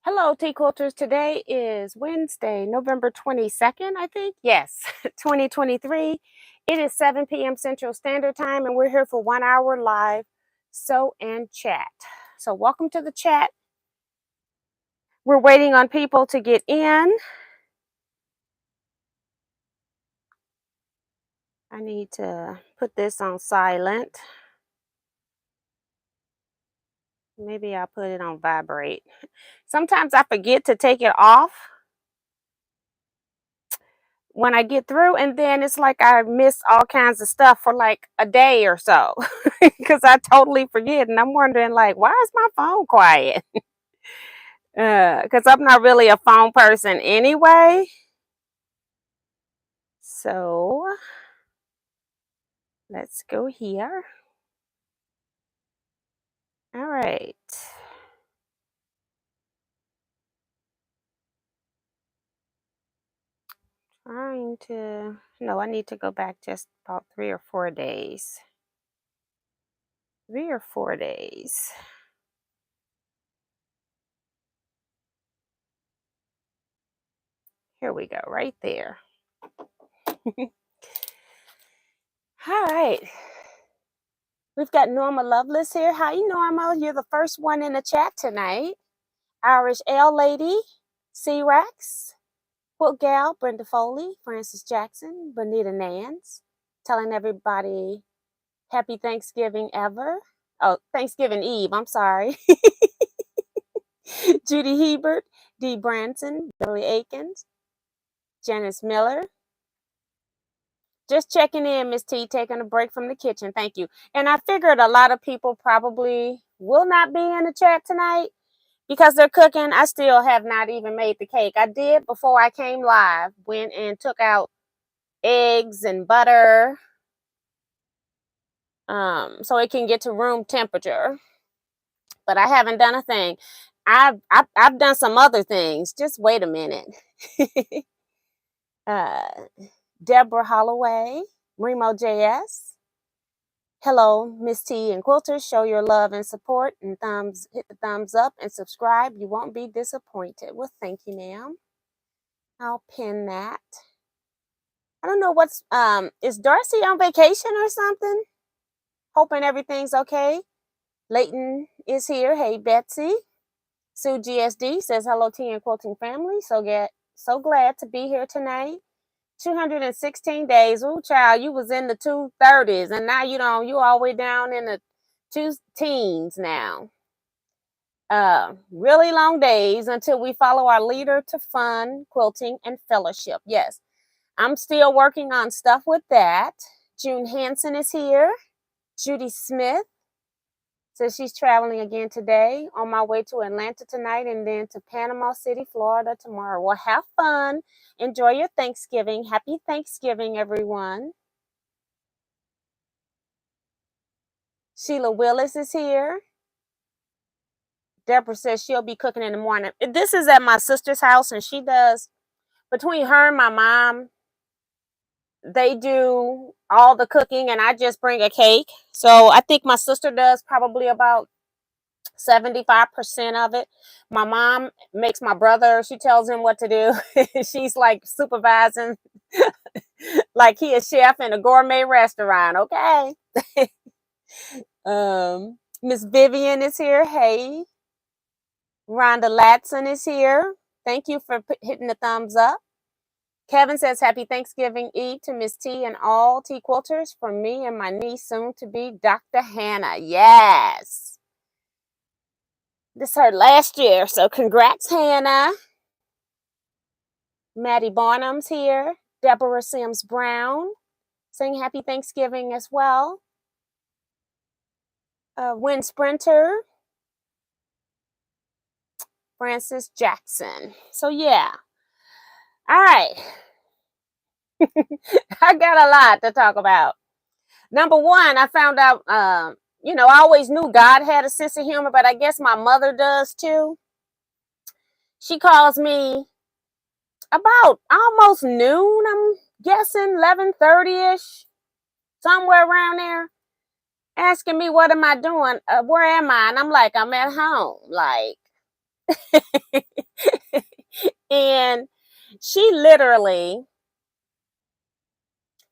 Hello, Teaquilters. Today is Wednesday, November 22nd, I think. Yes, 2023. It is 7 p.m. Central Standard Time, and we're here for 1 hour live sew and chat. So, welcome to the chat. We're waiting on people to get in. I need to put this on silent. Maybe I'll put it on vibrate. Sometimes I forget to take it off when I get through, and then it's like I miss all kinds of stuff for like a day or so because I totally forget, and I'm wondering like, why is my phone quiet? Because I'm not really a phone person anyway. So let's go here. All right. Trying to, no, I need to go back just about 3 or 4 days. 3 or 4 days. Here we go, right there. All right. We've got Norma Lovelace here. Hi, Norma. You're the first one in the chat tonight. Irish Ale Lady, C-Rex, Quilt Gal, Brenda Foley, Francis Jackson, Bonita Nance, telling everybody happy Thanksgiving ever. Oh, Thanksgiving Eve, I'm sorry. Judy Hebert, Dee Branson, Billy Akins, Janice Miller. Just checking in, Miss T, taking a break from the kitchen. Thank you. And I figured a lot of people probably will not be in the chat tonight because they're cooking. I still have not even made the cake. I did before I came live, went and took out eggs and butter so it can get to room temperature. But I haven't done a thing. I've done some other things. Just wait a minute. Deborah Holloway, Remo JS. Hello, Miss T and Quilters. Show your love and support and hit the thumbs up and subscribe. You won't be disappointed. Well, thank you, ma'am. I'll pin that. I don't know what's is Darcy on vacation or something? Hoping everything's okay. Leighton is here. Hey, Betsy. Sue GSD says hello, Tea and Quilting family. So glad to be here tonight. 216 days. Ooh, child, you was in the 230s, and now you all the way down in the 2 teens now. Really long days until we follow our leader to fun, quilting, and fellowship. Yes, I'm still working on stuff with that. June Hansen is here. Judy Smith says she's traveling again today, on my way to Atlanta tonight and then to Panama City, Florida tomorrow. Well, have fun. Enjoy your Thanksgiving. Happy Thanksgiving, everyone. Sheila Willis is here. Deborah says she'll be cooking in the morning. This is at my sister's house, and she does, between her and my mom, they do all the cooking, and I just bring a cake. So I think my sister does probably about 75% of it. My mom makes my brother, she tells him what to do. She's like supervising like he a chef in a gourmet restaurant. Okay. Miss Vivian is here. Hey. Rhonda Latson is here. Thank you for hitting the thumbs up. Kevin says happy Thanksgiving Eve to Miss T and all T Quilters, from me and my niece, soon to be Dr. Hannah. Yes. This her last year, so congrats, Hannah. Maddie Barnum's here. Deborah Sims Brown saying happy Thanksgiving as well. Win Sprinter. Francis Jackson. So yeah. All right. I got a lot to talk about. Number one, I found out, I always knew God had a sense of humor, but I guess my mother does too. She calls me about almost noon, I'm guessing 11:30ish, somewhere around there. asking me, what am I doing? Where am I? And I'm like, I'm at home. Like, and she literally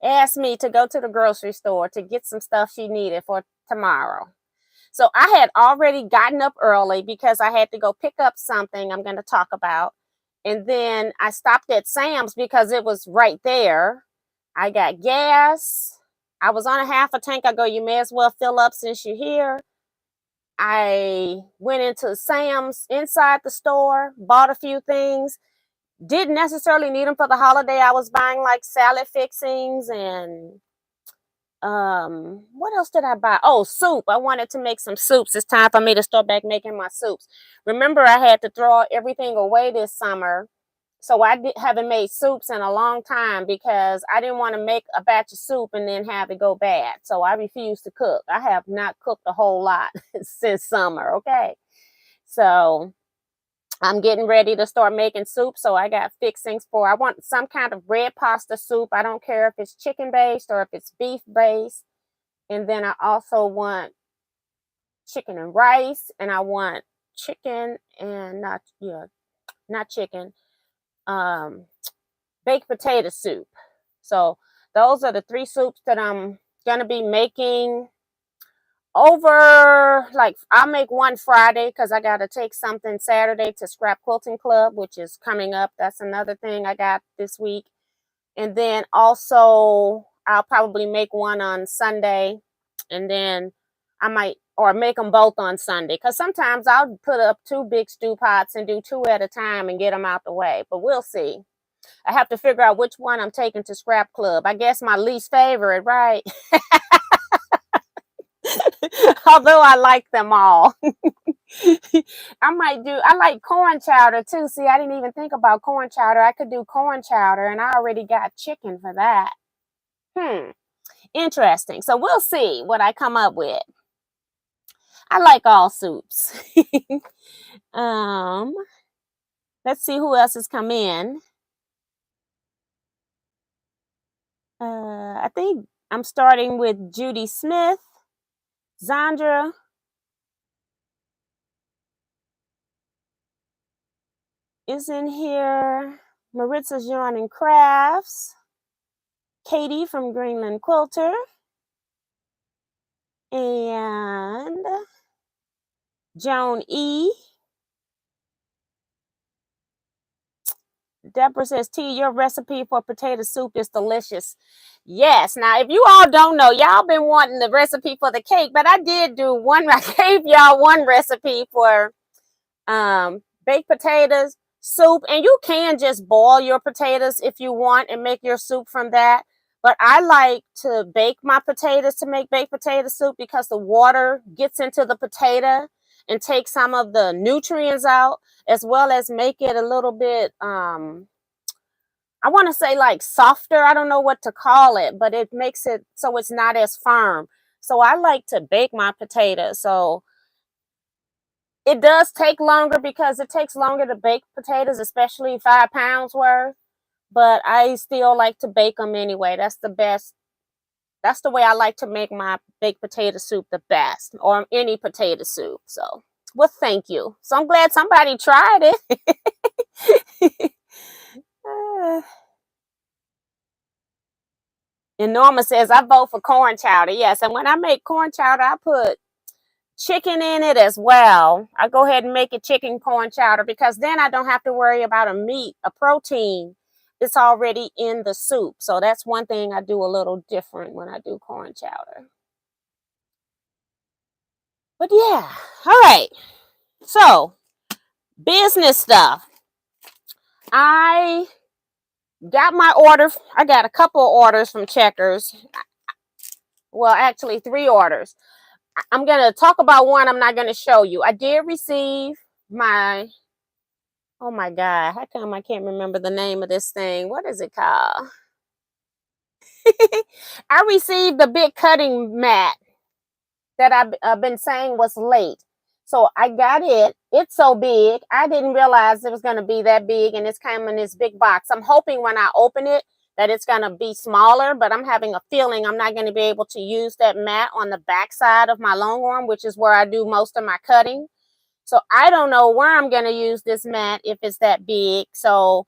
asked me to go to the grocery store to get some stuff she needed for tomorrow. So I had already gotten up early because I had to go pick up something I'm going to talk about. And then I stopped at Sam's because it was right there. I got gas. I was on a half a tank. I go, you may as well fill up since you're here. I went into Sam's inside the store, bought a few things. Didn't necessarily need them for the holiday. I was buying like salad fixings and what else did I buy? Oh, soup. I wanted to make some soups. It's time for me to start back making my soups. Remember, I had to throw everything away this summer, so I haven't made soups in a long time because I didn't want to make a batch of soup and then have it go bad. So I refused to cook. I have not cooked a whole lot since summer. Okay, so I'm getting ready to start making soup. So I got fixings for, I want some kind of red pasta soup. I don't care if it's chicken based or if it's beef based. And then I also want chicken and rice, and I want chicken and not chicken, baked potato soup. So those are the 3 soups that I'm gonna be making over, like, I'll make one Friday because I got to take something Saturday to Scrap Quilting Club, which is coming up. That's another thing I got this week. And then also I'll probably make one on Sunday, and then I might, or make them both on Sunday, because sometimes I'll put up 2 big stew pots and do 2 at a time and get them out the way. But we'll see. I have to figure out which one I'm taking to Scrap Club. I guess my least favorite, right? Although I like them all. I like corn chowder too. See, I didn't even think about corn chowder. I could do corn chowder, and I already got chicken for that. Interesting. So we'll see what I come up with. I like all soups. Let's see who else has come in. I think I'm starting with Judy Smith, Zandra, is in here. Maritza's Yarn and Crafts. Katie from Greenland Quilter. And Joan E. Deborah says, T, your recipe for potato soup is delicious. Yes. Now, if you all don't know, y'all been wanting the recipe for the cake, but I did do one. I gave y'all one recipe for baked potatoes, soup, and you can just boil your potatoes if you want and make your soup from that. But I like to bake my potatoes to make baked potato soup because the water gets into the potato and takes some of the nutrients out, as well as make it a little bit, I want to say like softer. I don't know what to call it, but it makes it so it's not as firm. So I like to bake my potatoes. So it does take longer because it takes longer to bake potatoes, especially 5 pounds worth. But I still like to bake them anyway. That's the best. That's the way I like to make my baked potato soup the best, or any potato soup. So, well, thank you. So I'm glad somebody tried it. And Norma says, I vote for corn chowder. Yes, and when I make corn chowder, I put chicken in it as well. I go ahead and make it chicken corn chowder because then I don't have to worry about a meat, a protein. It's already in the soup. So that's one thing I do a little different when I do corn chowder. But yeah, all right. So business stuff. I got my order. I got a couple orders from Checkers. Well, actually 3 orders. I'm going to talk about one. I'm not going to show you. I did receive my, oh my God, how come I can't remember the name of this thing? What is it called? I received the big cutting mat that I've been saying was late. So I got it. It's so big. I didn't realize it was going to be that big, and it's come in this big box. I'm hoping when I open it that it's going to be smaller, but I'm having a feeling I'm not going to be able to use that mat on the back side of my longhorn, which is where I do most of my cutting. So I don't know where I'm going to use this mat if it's that big. So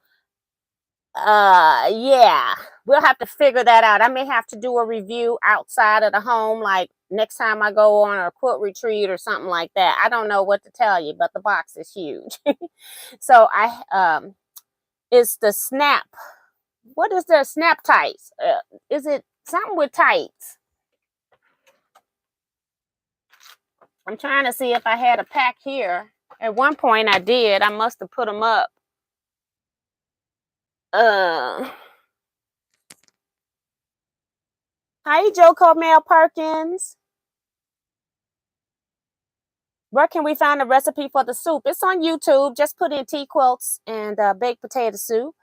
yeah, we'll have to figure that out. I may have to do a review outside of the home, like next time I go on a quilt retreat or something like that. I don't know what to tell you, but the box is huge. So it's the snap. What is their snap tights? Is it something with tights? I'm trying to see if I had a pack here. At one point I did. I must have put them up. Hi, Joe Mel Perkins. Where can we find a recipe for the soup? It's on YouTube. Just put in Teaquilts and baked potato soup.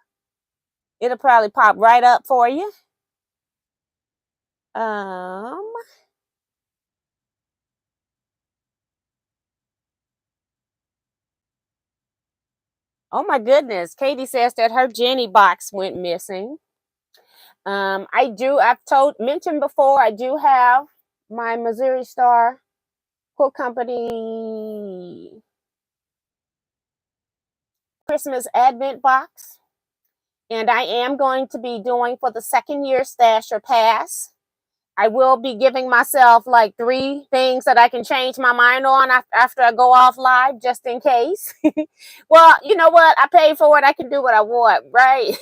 It'll probably pop right up for you. Oh my goodness. Katie says that her Jenny box went missing. I've mentioned before, I do have my Missouri Star Quilt Company Christmas Advent box. And I am going to be doing for the second year stash or pass. I will be giving myself like 3 things that I can change my mind on after I go off live, just in case. Well, you know what? I paid for it. I can do what I want, right?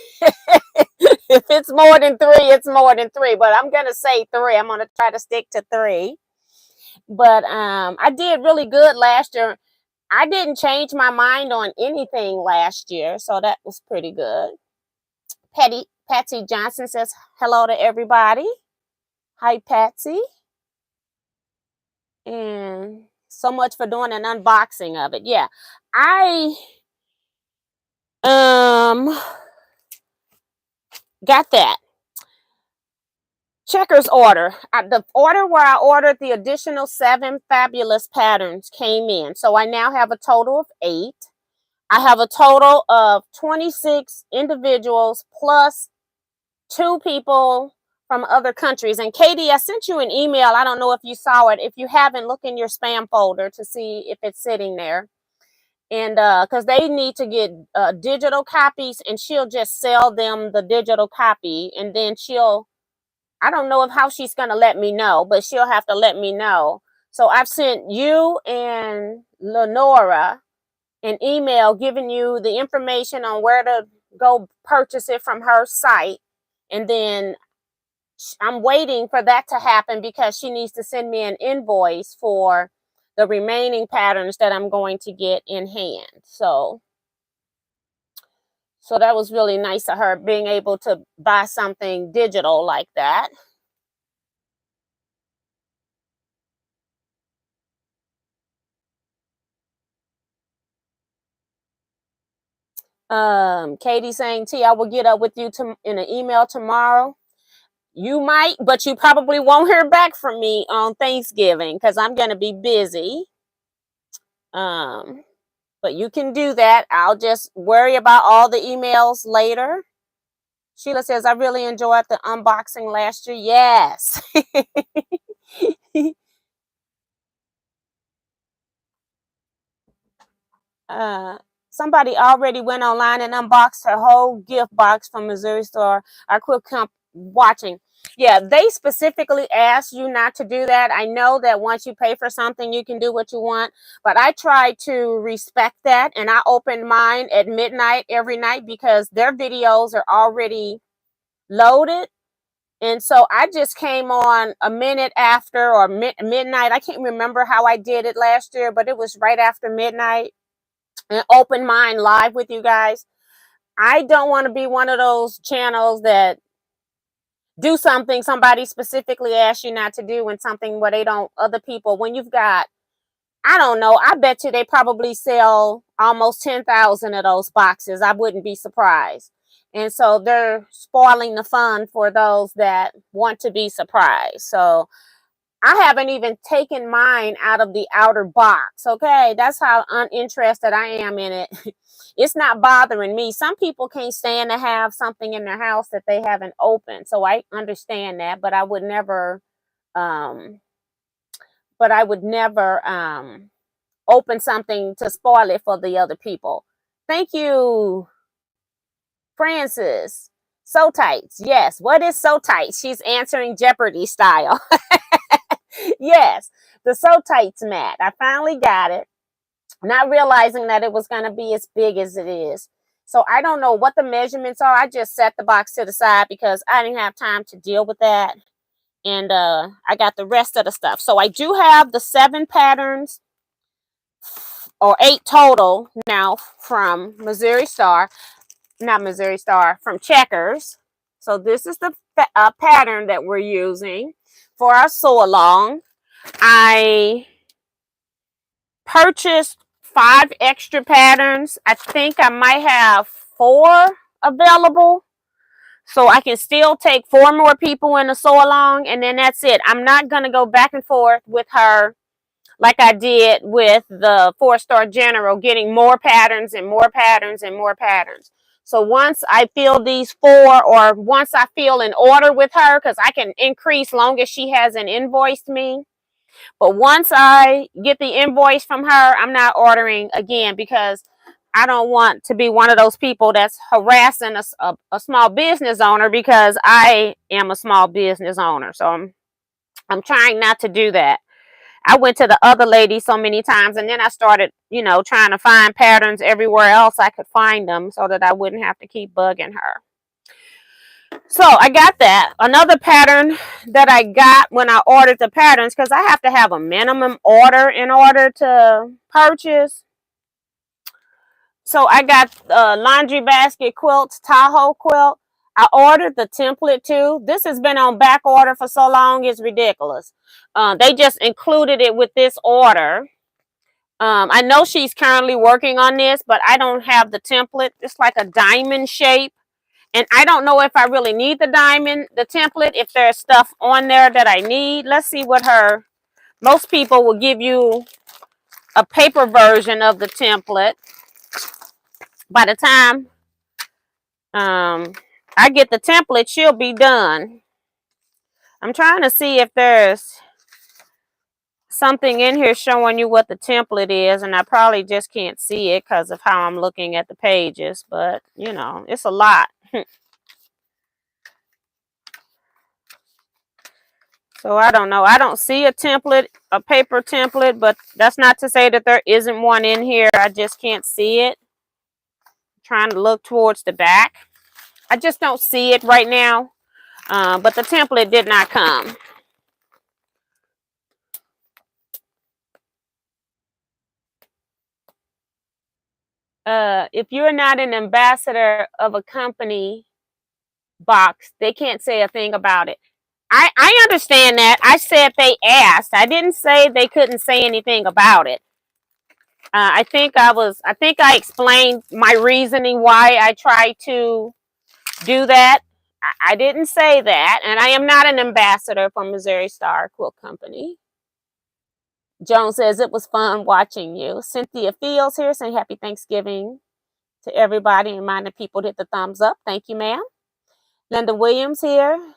If it's more than 3, it's more than 3. But I'm going to say 3. I'm going to try to stick to 3. But I did really good last year. I didn't change my mind on anything last year, so that was pretty good. Patsy Johnson says hello to everybody. Hi, Patsy. And so much for doing an unboxing of it. Yeah, I got that. Checkers order. The order where I ordered the additional 7 fabulous patterns came in. So I now have a total of 8. I have a total of 26 individuals plus 2 people from other countries. And Katie, I sent you an email. I don't know if you saw it. If you haven't, look in your spam folder to see if it's sitting there. And because they need to get digital copies, and she'll just sell them the digital copy, and then I don't know how she's going to let me know, but she'll have to let me know. So I've sent you and Lenora an email giving you the information on where to go purchase it from her site. And then I'm waiting for that to happen because she needs to send me an invoice for the remaining patterns that I'm going to get in hand. So that was really nice of her, being able to buy something digital like that. Katie saying, T, I will get up with you in an email tomorrow. You might, but you probably won't hear back from me on Thanksgiving because I'm going to be busy. But you can do that. I'll just worry about all the emails later. Sheila says, I really enjoyed the unboxing last year. Yes. Somebody already went online and unboxed her whole gift box from Missouri Store. Our quick comp watching. Yeah, they specifically asked you not to do that. I know that once you pay for something, you can do what you want, but I try to respect that, and I open mine at midnight every night because their videos are already loaded. And so I just came on a minute after, or midnight. I can't remember how I did it last year, but it was right after midnight, and open mine live with you guys. I don't want to be one of those channels that do something somebody specifically asked you not to do, and something where they don't, other people, when you've got, I don't know, I bet you they probably sell almost 10,000 of those boxes. I wouldn't be surprised. And so they're spoiling the fun for those that want to be surprised. So I haven't even taken mine out of the outer box. Okay, that's how uninterested I am in it. It's not bothering me. Some people can't stand to have something in their house that they haven't opened, so I understand that. But I would never, um, open something to spoil it for the other people. Thank you, Francis. So tight. Yes. What is so tight? She's answering Jeopardy style. Yes. The so tights mat. I finally got it. Not realizing that it was going to be as big as it is. So I don't know what the measurements are. I just set the box to the side because I didn't have time to deal with that. And I got the rest of the stuff. So I do have the 7 patterns, or 8 total now, from Missouri Star. Not Missouri Star, from Checkers. So this is the pattern that we're using for our sew along. I purchased 5 extra patterns. I think I might have 4 available. So I can still take 4 more people in the sew along, and then that's it. I'm not going to go back and forth with her like I did with the 4-star general, getting more patterns and more patterns and more patterns. So once I feel these 4, or once I feel in order with her, because I can increase long as she hasn't invoiced me. But once I get the invoice from her, I'm not ordering again, because I don't want to be one of those people that's harassing a small business owner, because I am a small business owner. So I'm trying not to do that. I went to the other lady so many times, and then I started, trying to find patterns everywhere else I could find them, so that I wouldn't have to keep bugging her. So I got that. Another pattern that I got when I ordered the patterns, because I have to have a minimum order in order to purchase. So I got Laundry Basket Quilts Tahoe quilt. I ordered the template too. This has been on back order for so long, it's ridiculous. They just included it with this order. I know she's currently working on this, but I don't have the template. It's like a diamond shape. And I don't know if I really need the template, if there's stuff on there that I need. Let's see what most people will give you a paper version of the template. By the time I get the template, she'll be done. I'm trying to see if there's something in here showing you what the template is, and I probably just can't see it because of how I'm looking at the pages, but it's a lot. So I don't know. I don't see a template, a paper template, but that's not to say that there isn't one in here. I just can't see it. I'm trying to look towards the back. I just don't see it right now. But the template did not come. If you're not an ambassador of a company box, they can't say a thing about it. I understand that. I said they asked. I didn't say they couldn't say anything about it. I think I explained my reasoning why I try to do that. I didn't say that, and I am not an ambassador for Missouri Star Quilt Company. Joan says it was fun watching you. Cynthia Fields here saying happy Thanksgiving to everybody, and reminding people to hit the thumbs up. Thank you, ma'am. Linda Williams here.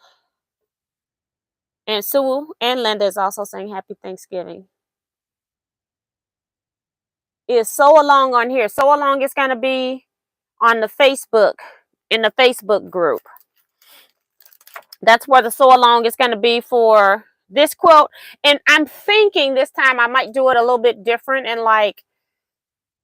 And Sue and Linda is also saying happy Thanksgiving. Is Sew Along on here? Sew Along is going to be on the Facebook, in the Facebook group. That's where the Sew Along is going to be for this quilt. And I'm thinking this time I might do it a little bit different, and like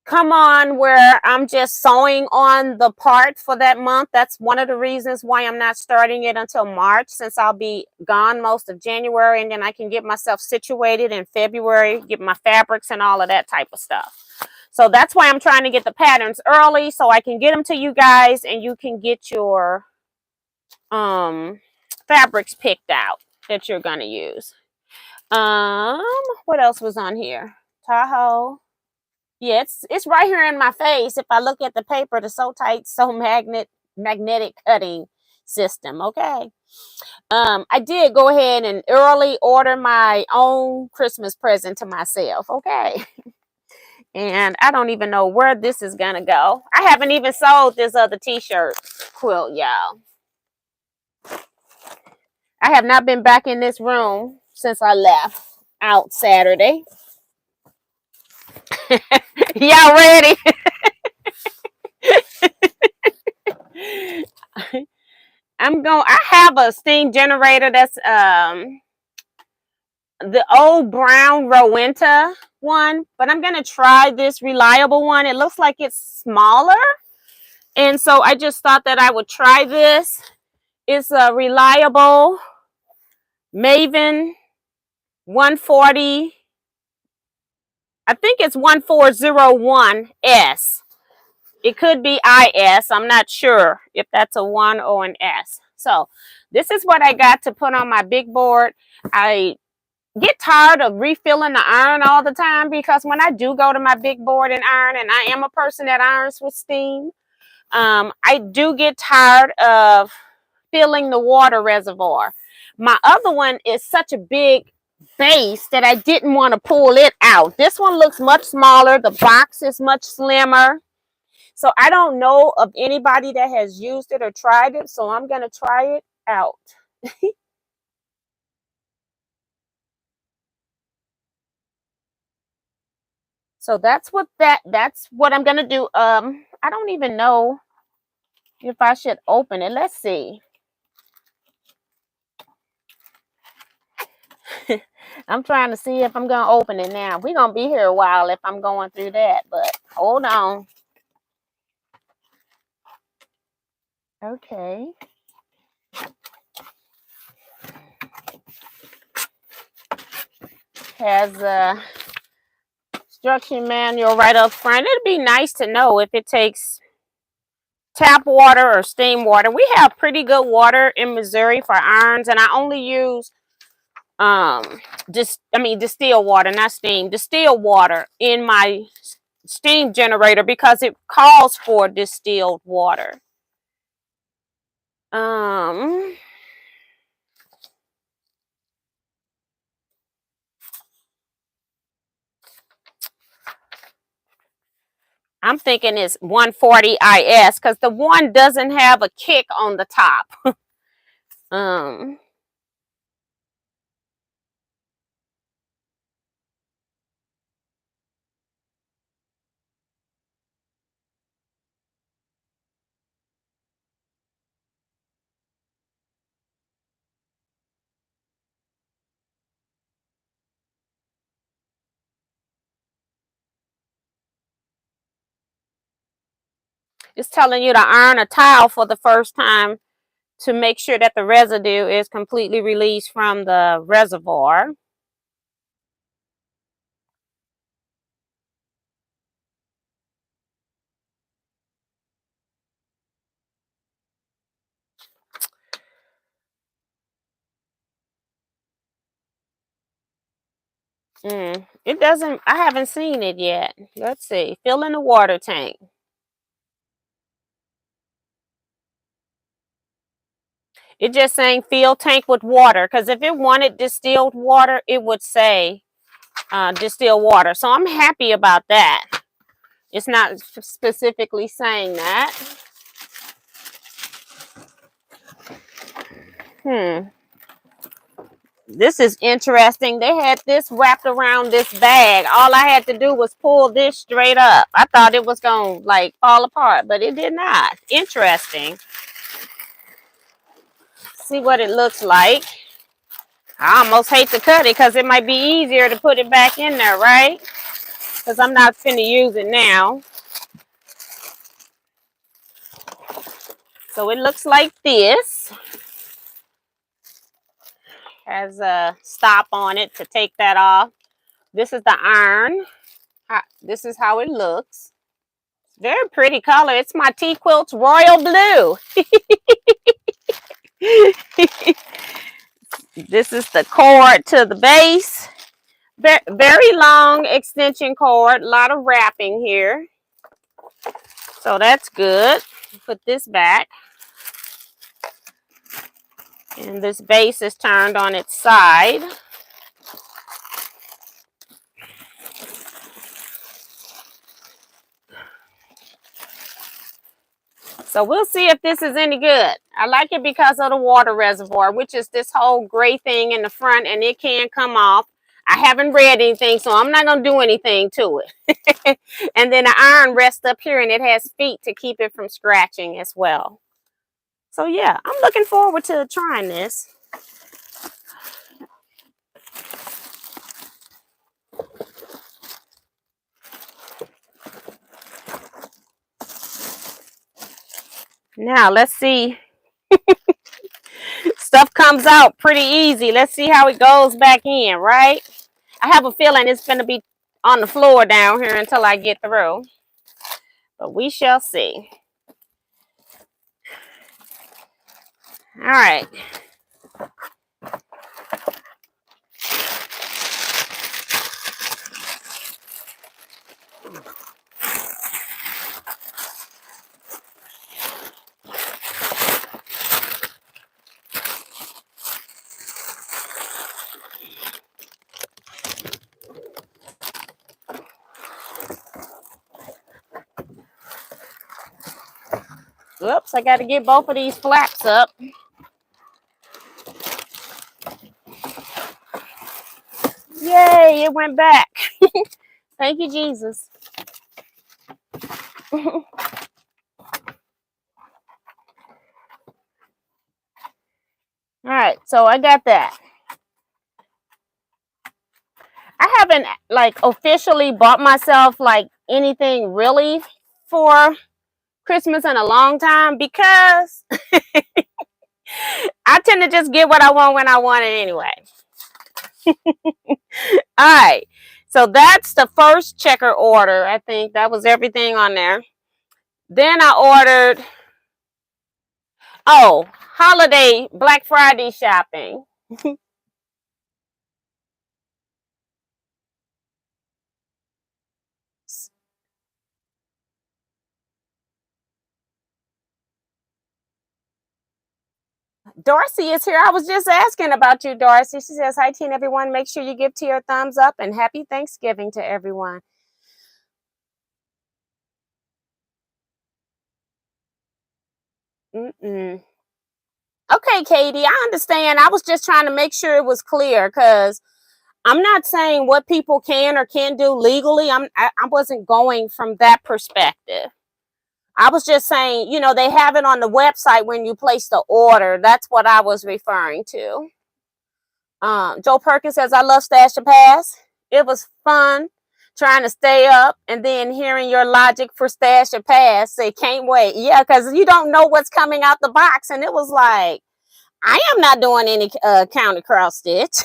come on where I'm just sewing on the part for that month. That's one of the reasons why I'm not starting it until March, since I'll be gone most of January, and then I can get myself situated in February, get my fabrics and all of that type of stuff. So that's why I'm trying to get the patterns early, so I can get them to you guys and you can get your fabrics picked out that you're going to use. What else was on here? Tahoe. Yeah, it's right here in my face. If I look at the paper, the So Tight, So magnetic cutting. system. Okay. I did go ahead and early order my own Christmas present to myself. Okay. And I don't even know where this is gonna go. I haven't even sold this other t-shirt quilt, y'all. I have not been back in this room since I left out Saturday. Y'all ready? I have a steam generator that's the old brown Rowenta one, but I'm gonna try this reliable one. It looks like it's smaller, and so I just thought that I would try this. It's a reliable Maven 140. I think it's 1401S. It could be IS. I'm not sure if that's a 1 or an S. So this is what I got to put on my big board. I get tired of refilling the iron all the time, because when I do go to my big board and iron, and I am a person that irons with steam, I do get tired of filling the water reservoir. My other one is such a big base that I didn't want to pull it out. This one looks much smaller. The box is much slimmer. So I don't know of anybody that has used it or tried it, so I'm going to try it out. So that's what I'm going to do. I don't even know if I should open it. Let's see. I'm trying to see if I'm going to open it now. We're going to be here a while if I'm going through that, but hold on. Okay. Has a instruction manual right up front. It'd be nice to know if it takes tap water or steam water. We have pretty good water in Missouri for irons, and I only use distilled water, not steam, distilled water in my steam generator because it calls for distilled water. I'm thinking it's 140 IS because the one doesn't have a kick on the top. It's telling you to iron a towel for the first time to make sure that the residue is completely released from the reservoir. It doesn't, I haven't seen it yet. Let's see. Fill in the water tank. It's just saying fill tank with water, because if it wanted distilled water, it would say distilled water. So I'm happy about that. It's not specifically saying that. This is interesting. They had this wrapped around this bag. All I had to do was pull this straight up. I thought it was going to like fall apart, but it did not. Interesting. See what it looks like. I almost hate to cut it because it might be easier to put it back in there, right? Because I'm not finna use it now. So it looks like this. Has a stop on it to take that off. This is the iron. This is how it looks. Very pretty color. It's my Teaquilts Royal Blue. This is the cord to the base. Very long extension cord. A lot of wrapping here. So that's good. Put this back. And this base is turned on its side. So we'll see if this is any good. I like it because of the water reservoir, which is this whole gray thing in the front, and it can come off. I haven't read anything, so I'm not going to do anything to it. And then the iron rests up here, and it has feet to keep it from scratching as well. So yeah, I'm looking forward to trying this. Now, let's see. Stuff comes out pretty easy. Let's see how it goes back in, right? I have a feeling it's going to be on the floor down here until I get through. But we shall see. All right. Oops, I got to get both of these flaps up. Yay, it went back. Thank you, Jesus. All right, so I got that. I haven't like officially bought myself like anything really for Christmas in a long time because I tend to just get what I want when I want it anyway. All right, so that's the first checker order. I think that was everything on there. Then I ordered, oh, holiday Black Friday shopping. Darcy is here. I was just asking about you, Darcy. She says, hi, teen, everyone. Make sure you give Tia a thumbs up and happy Thanksgiving to everyone. Okay, Katie, I understand. I was just trying to make sure it was clear because I'm not saying what people can or can't do legally. I wasn't going from that perspective. I was just saying, you know, they have it on the website when you place the order. That's what I was referring to. Joe Perkins says, I love Stash and Pass. It was fun trying to stay up and then hearing your logic for Stash and Pass. Say, can't wait. Yeah, because you don't know what's coming out the box. And it was like, I am not doing any counter cross stitch.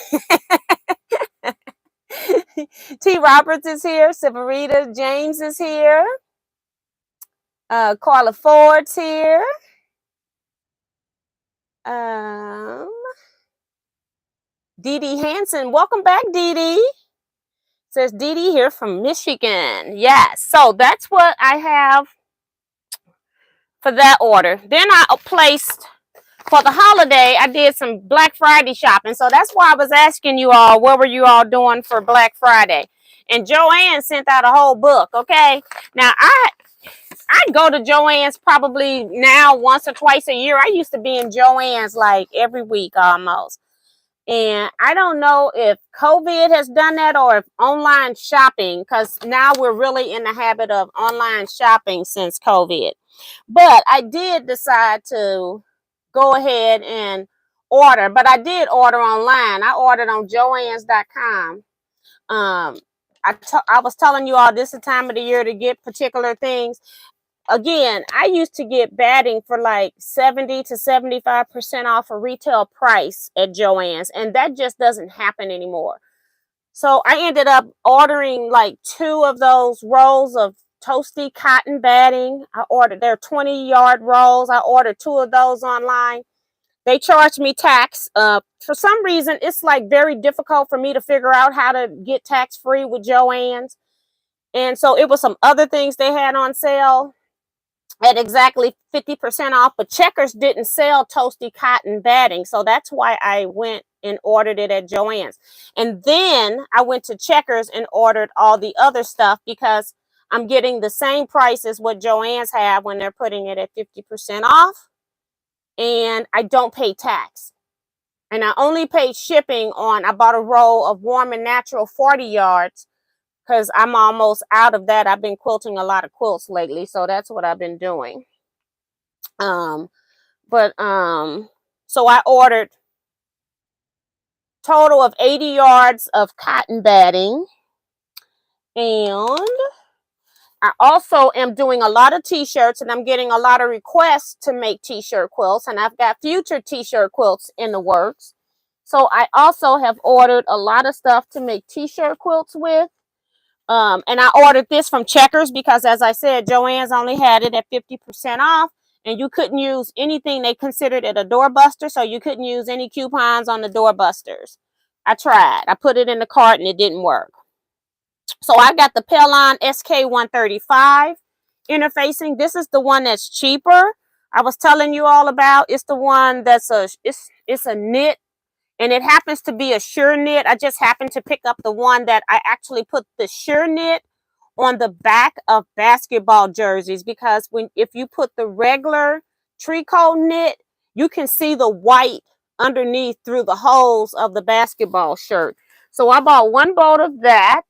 T. Roberts is here. Severita James is here. Carla Ford's here. Dee Dee Hansen. Welcome back, Dee Dee. Says Dee Dee here from Michigan. Yes. So that's what I have for that order. Then I placed for the holiday, I did some Black Friday shopping. So that's why I was asking you all, what were you all doing for Black Friday? And Joanne sent out a whole book, okay? Now, I go to Joann's probably now once or twice a year. I used to be in Joann's like every week almost. And I don't know if COVID has done that or if online shopping, because now we're really in the habit of online shopping since COVID. But I did decide to go ahead and order, but I did order online. I ordered on joanns.com. I was telling you all this is the time of the year to get particular things. Again, I used to get batting for like 70 to 75% off a retail price at Joann's, and that just doesn't happen anymore. So I ended up ordering like 2 of those rolls of toasty cotton batting. I ordered their 20-yard rolls. I ordered 2 of those online. They charged me tax. For some reason, it's like very difficult for me to figure out how to get tax-free with Joann's. And so it was some other things they had on sale. at exactly 50% off, but Checkers didn't sell toasty cotton batting. So that's why I went and ordered it at Joann's. And then I went to Checkers and ordered all the other stuff because I'm getting the same price as what Joann's have when they're putting it at 50% off. And I don't pay tax. And I only paid shipping on, I bought a roll of Warm and Natural 40 yards because I'm almost out of that. I've been quilting a lot of quilts lately, so that's what I've been doing. So I ordered total of 80 yards of cotton batting, and I also am doing a lot of t-shirts, and I'm getting a lot of requests to make t-shirt quilts, and I've got future t-shirt quilts in the works. So I also have ordered a lot of stuff to make t-shirt quilts with. And I ordered this from Checkers because, as I said, Joann's only had it at 50% off, and you couldn't use anything. They considered it a doorbuster, so you couldn't use any coupons on the doorbusters. I tried. I put it in the cart, and it didn't work. So I got the Pelon SK135 interfacing. This is the one that's cheaper. I was telling you all about. It's the one that's it's a knit, and it happens to be a sure knit. I just happened to pick up the one that I actually put the sure knit on the back of basketball jerseys, because if you put the regular tricot knit, you can see the white underneath through the holes of the basketball shirt. So I bought one bolt of that.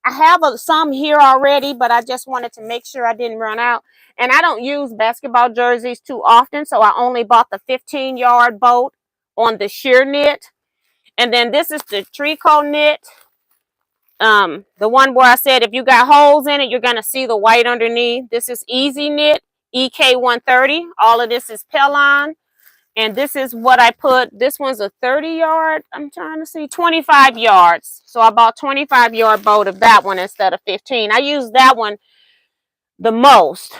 I have some here already, but I just wanted to make sure I didn't run out. And I don't use basketball jerseys too often, so I only bought the 15-yard bolt on the sheer knit. And then this is the tricot knit. The one where I said if you got holes in it, you're going to see the white underneath. This is Easy Knit, EK130. All of this is Pelon. And this is what I put. This one's a 30-yard. I'm trying to see, 25 yards. So I bought 25-yard bolt of that one instead of 15. I use that one the most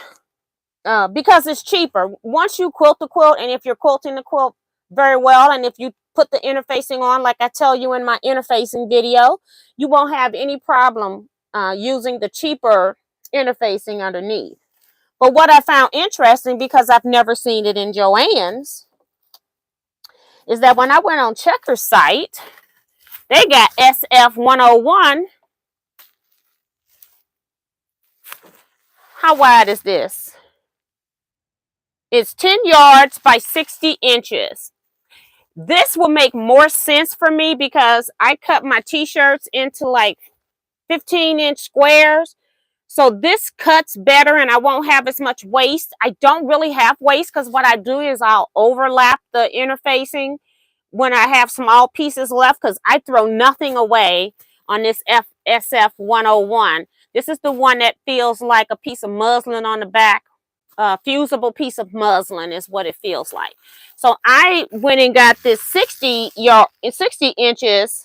because it's cheaper. Once you quilt the quilt, and if you're quilting the quilt very well, and if you put the interfacing on like I tell you in my interfacing video, you won't have any problem using the cheaper interfacing underneath. But what I found interesting, because I've never seen it in Joann's, is that when I went on Checkers site, they got SF101. How wide is this? It's 10 yards by 60 inches. This will make more sense for me because I cut my t-shirts into like 15-inch squares. So this cuts better and I won't have as much waste. I don't really have waste because what I do is I'll overlap the interfacing when I have small pieces left, because I throw nothing away on this SF101. This is the one that feels like a piece of muslin on the back. Fusible piece of muslin is what it feels like. So I went and got this 60 inches,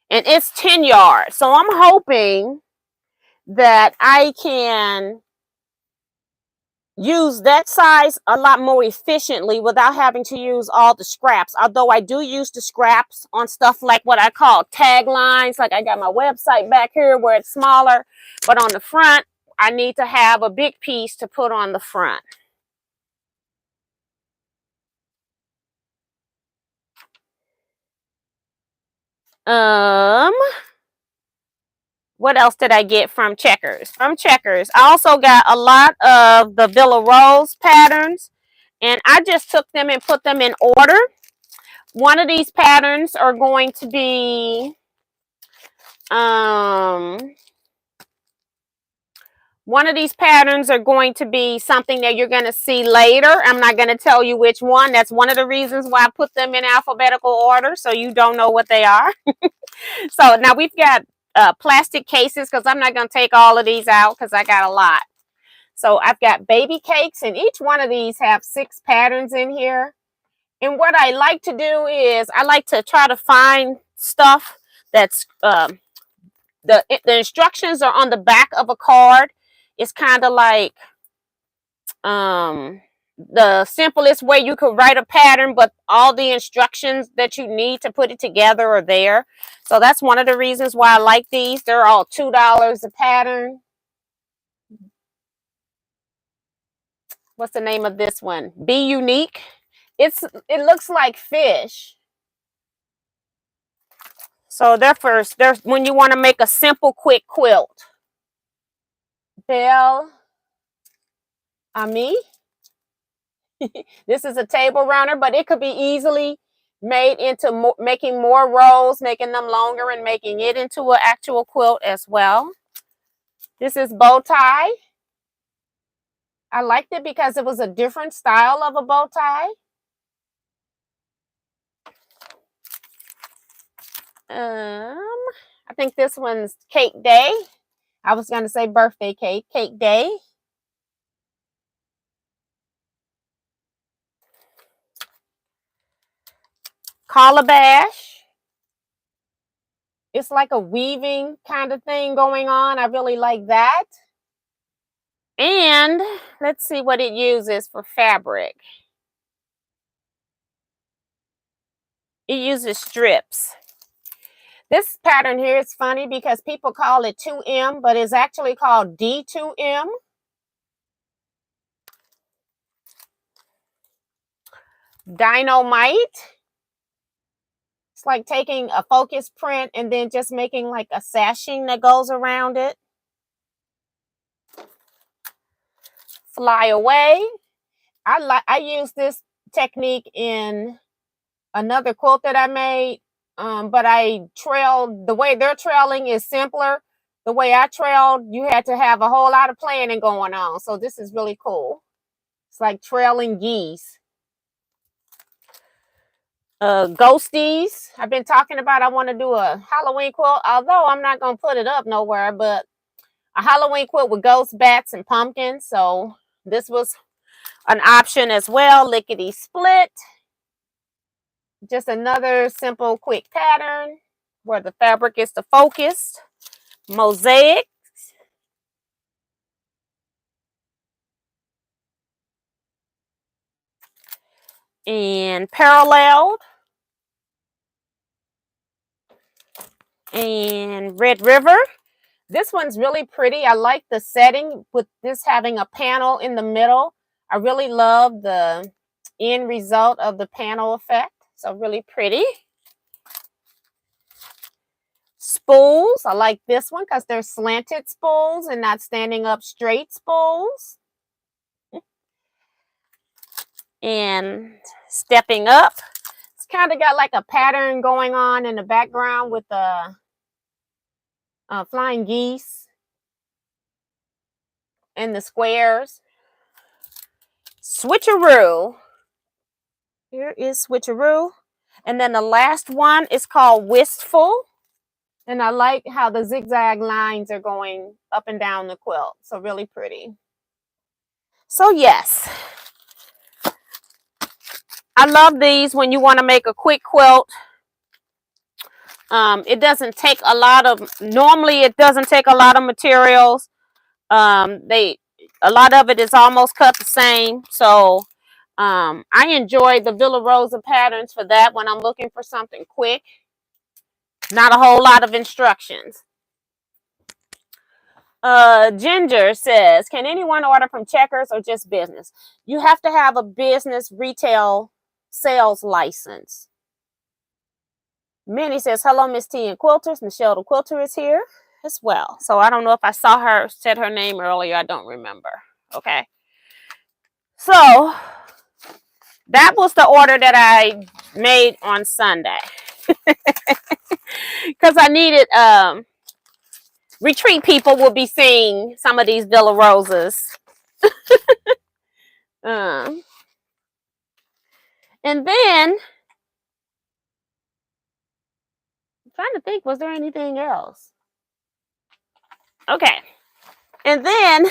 and it's 10 yards. So I'm hoping that I can use that size a lot more efficiently without having to use all the scraps. Although I do use the scraps on stuff like what I call taglines. Like I got my website back here where it's smaller, but on the front, I need to have a big piece to put on the front. What else did I get from Checkers? From Checkers, I also got a lot of the Villa Rose patterns, and I just took them and put them in order. One of these patterns are going to be something that you're going to see later. I'm not going to tell you which one. That's one of the reasons why I put them in alphabetical order, so you don't know what they are. So now we've got plastic cases, because I'm not going to take all of these out because I got a lot. So I've got baby cakes, and each one of these have 6 patterns in here. And what I like to do is I like to try to find stuff that's the instructions are on the back of a card. It's kind of like the simplest way you could write a pattern, but all the instructions that you need to put it together are there. So that's one of the reasons why I like these. They're all $2 a pattern. What's the name of this one? Be Unique. It looks like fish. So there's when you want to make a simple, quick quilt. Belle Ami. This is a table runner, but it could be easily made into making more rows, making them longer, and making it into an actual quilt as well. This is bow tie. I liked it because it was a different style of a bow tie. I think this one's Cake Day. I was going to say birthday cake. Cake Day. Calabash. It's like a weaving kind of thing going on. I really like that. And let's see what it uses for fabric. It uses strips. This pattern here is funny because people call it 2M, but it's actually called D2M. Dynamite. It's like taking a focus print and then just making like a sashing that goes around it. Fly Away. I use this technique in another quilt that I made, but I trailed, the way they're trailing is simpler. The way I trailed, you had to have a whole lot of planning going on. So this is really cool. It's like trailing geese. Ghosties. I've been talking about I want to do a Halloween quilt, although I'm not going to put it up nowhere, but a Halloween quilt with ghost bats and pumpkins. So this was an option as well. Lickety split. Just another simple, quick pattern where the fabric is the focus. Mosaic. And paralleled. And Red River. This one's really pretty. I like the setting with this having a panel in the middle. I really love the end result of the panel effect. So really pretty. Spools. I like this one because they're slanted spools and not standing up straight spools. And stepping up. It's kind of got like a pattern going on in the background with the flying geese and the squares. Switcheroo. Here is Switcheroo. And then the last one is called Wistful. And I like how the zigzag lines are going up and down the quilt. So really pretty. So yes. I love these when you want to make a quick quilt. It doesn't take a lot of, normally it doesn't take a lot of materials. A lot of it is almost cut the same. So I enjoy the Villa Rosa patterns for that when I'm looking for something quick. Not a whole lot of instructions. Ginger says, can anyone order from Checkers or just business? You have to have a business retail sales license. Minnie says, hello, Miss T and Quilters. Michelle the Quilter is here as well. So I don't know if I saw her, said her name earlier. I don't remember. Okay. So that was the order that I made on Sunday. Because I needed, retreat people will be seeing some of these Villa Rosas. And then, I'm trying to think, was there anything else? Okay. And then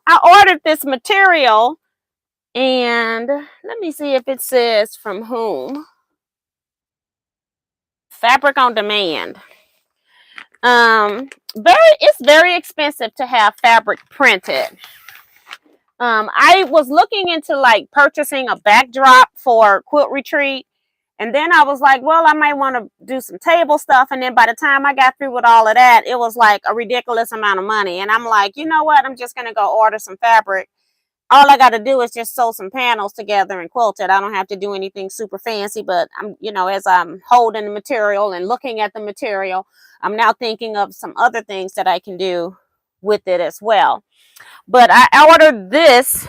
I ordered this material, and let me see if it says from whom. Fabric on Demand. It's very expensive to have fabric printed. I was looking into like purchasing a backdrop for Quilt Retreat, and then I was like, well, I might want to do some table stuff. And then by the time I got through with all of that, it was like a ridiculous amount of money. And I'm like, you know what? I'm just going to go order some fabric all I got to do is just sew some panels together and quilt it. I don't have to do anything super fancy, but I'm, as I'm holding the material and looking at the material, I'm now thinking of some other things that I can do with it as well. But I ordered this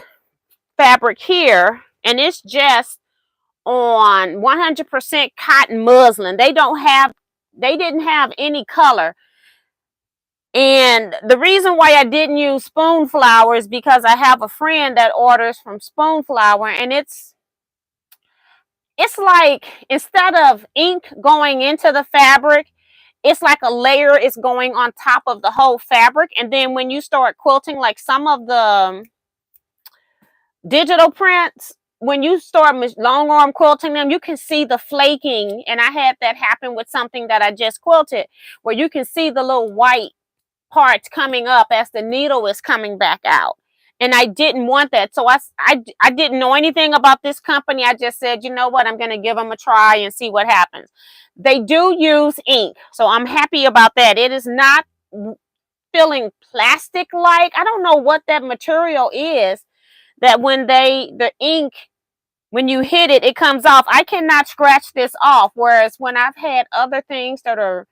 fabric here, and it's just on 100% cotton muslin. They didn't have any color. And the reason why I didn't use Spoon Flower is because I have a friend that orders from Spoon Flower, and it's like, instead of ink going into the fabric, it's like a layer is going on top of the whole fabric. And then when you start quilting, like some of the digital prints, when you start long arm quilting them, you can see the flaking. And I had that happen with something that I just quilted, where you can see the little white parts coming up as the needle is coming back out. And I didn't want that. So I didn't know anything about this company. I just said, you know what, I'm going to give them a try and see what happens. They do use ink, so I'm happy about that. It is not feeling plastic like. I don't know what that material is that when the ink, when you hit it, it comes off. I cannot scratch this off. Whereas when I've had other things that are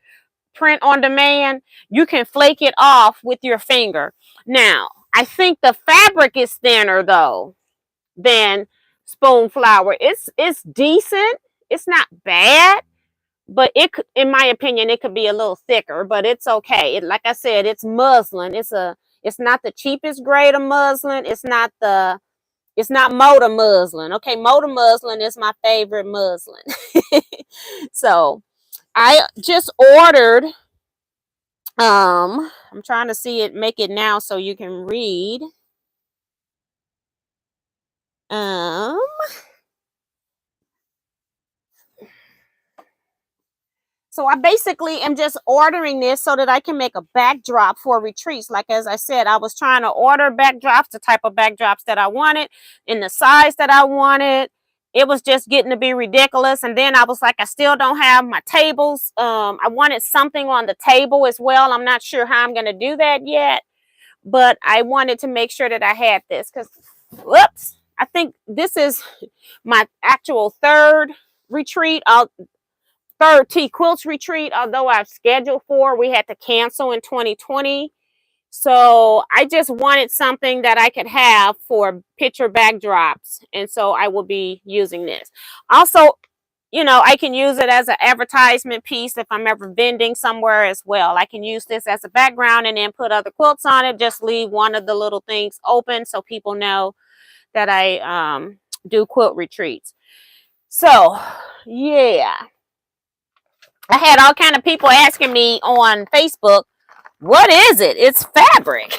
print on demand, you can flake it off with your finger. Now, I think the fabric is thinner though than Spoon Flower. It's decent. It's not bad, but it could, in my opinion, it could be a little thicker, but it's okay. Like I said, it's muslin. It's not the cheapest grade of muslin. It's not motor muslin. Okay, motor muslin is my favorite muslin. So I just ordered, I'm trying to see it, make it now so you can read. So I basically am just ordering this so that I can make a backdrop for retreats. Like, as I said, I was trying to order backdrops, the type of backdrops that I wanted, in the size that I wanted. It was just getting to be ridiculous. And then I was like, I still don't have my tables. I wanted something on the table as well. I'm not sure how I'm going to do that yet, but I wanted to make sure that I had this because, whoops, I think this is my actual third retreat. Third Teaquilts retreat, although I've scheduled 4, we had to cancel in 2020. So I just wanted something that I could have for picture backdrops, and so I will be using this. Also, I can use it as an advertisement piece if I'm ever vending somewhere as well. I can use this as a background and then put other quilts on it. Just leave one of the little things open so people know that I do quilt retreats. So yeah, I had all kind of people asking me on Facebook, what is it? It's fabric.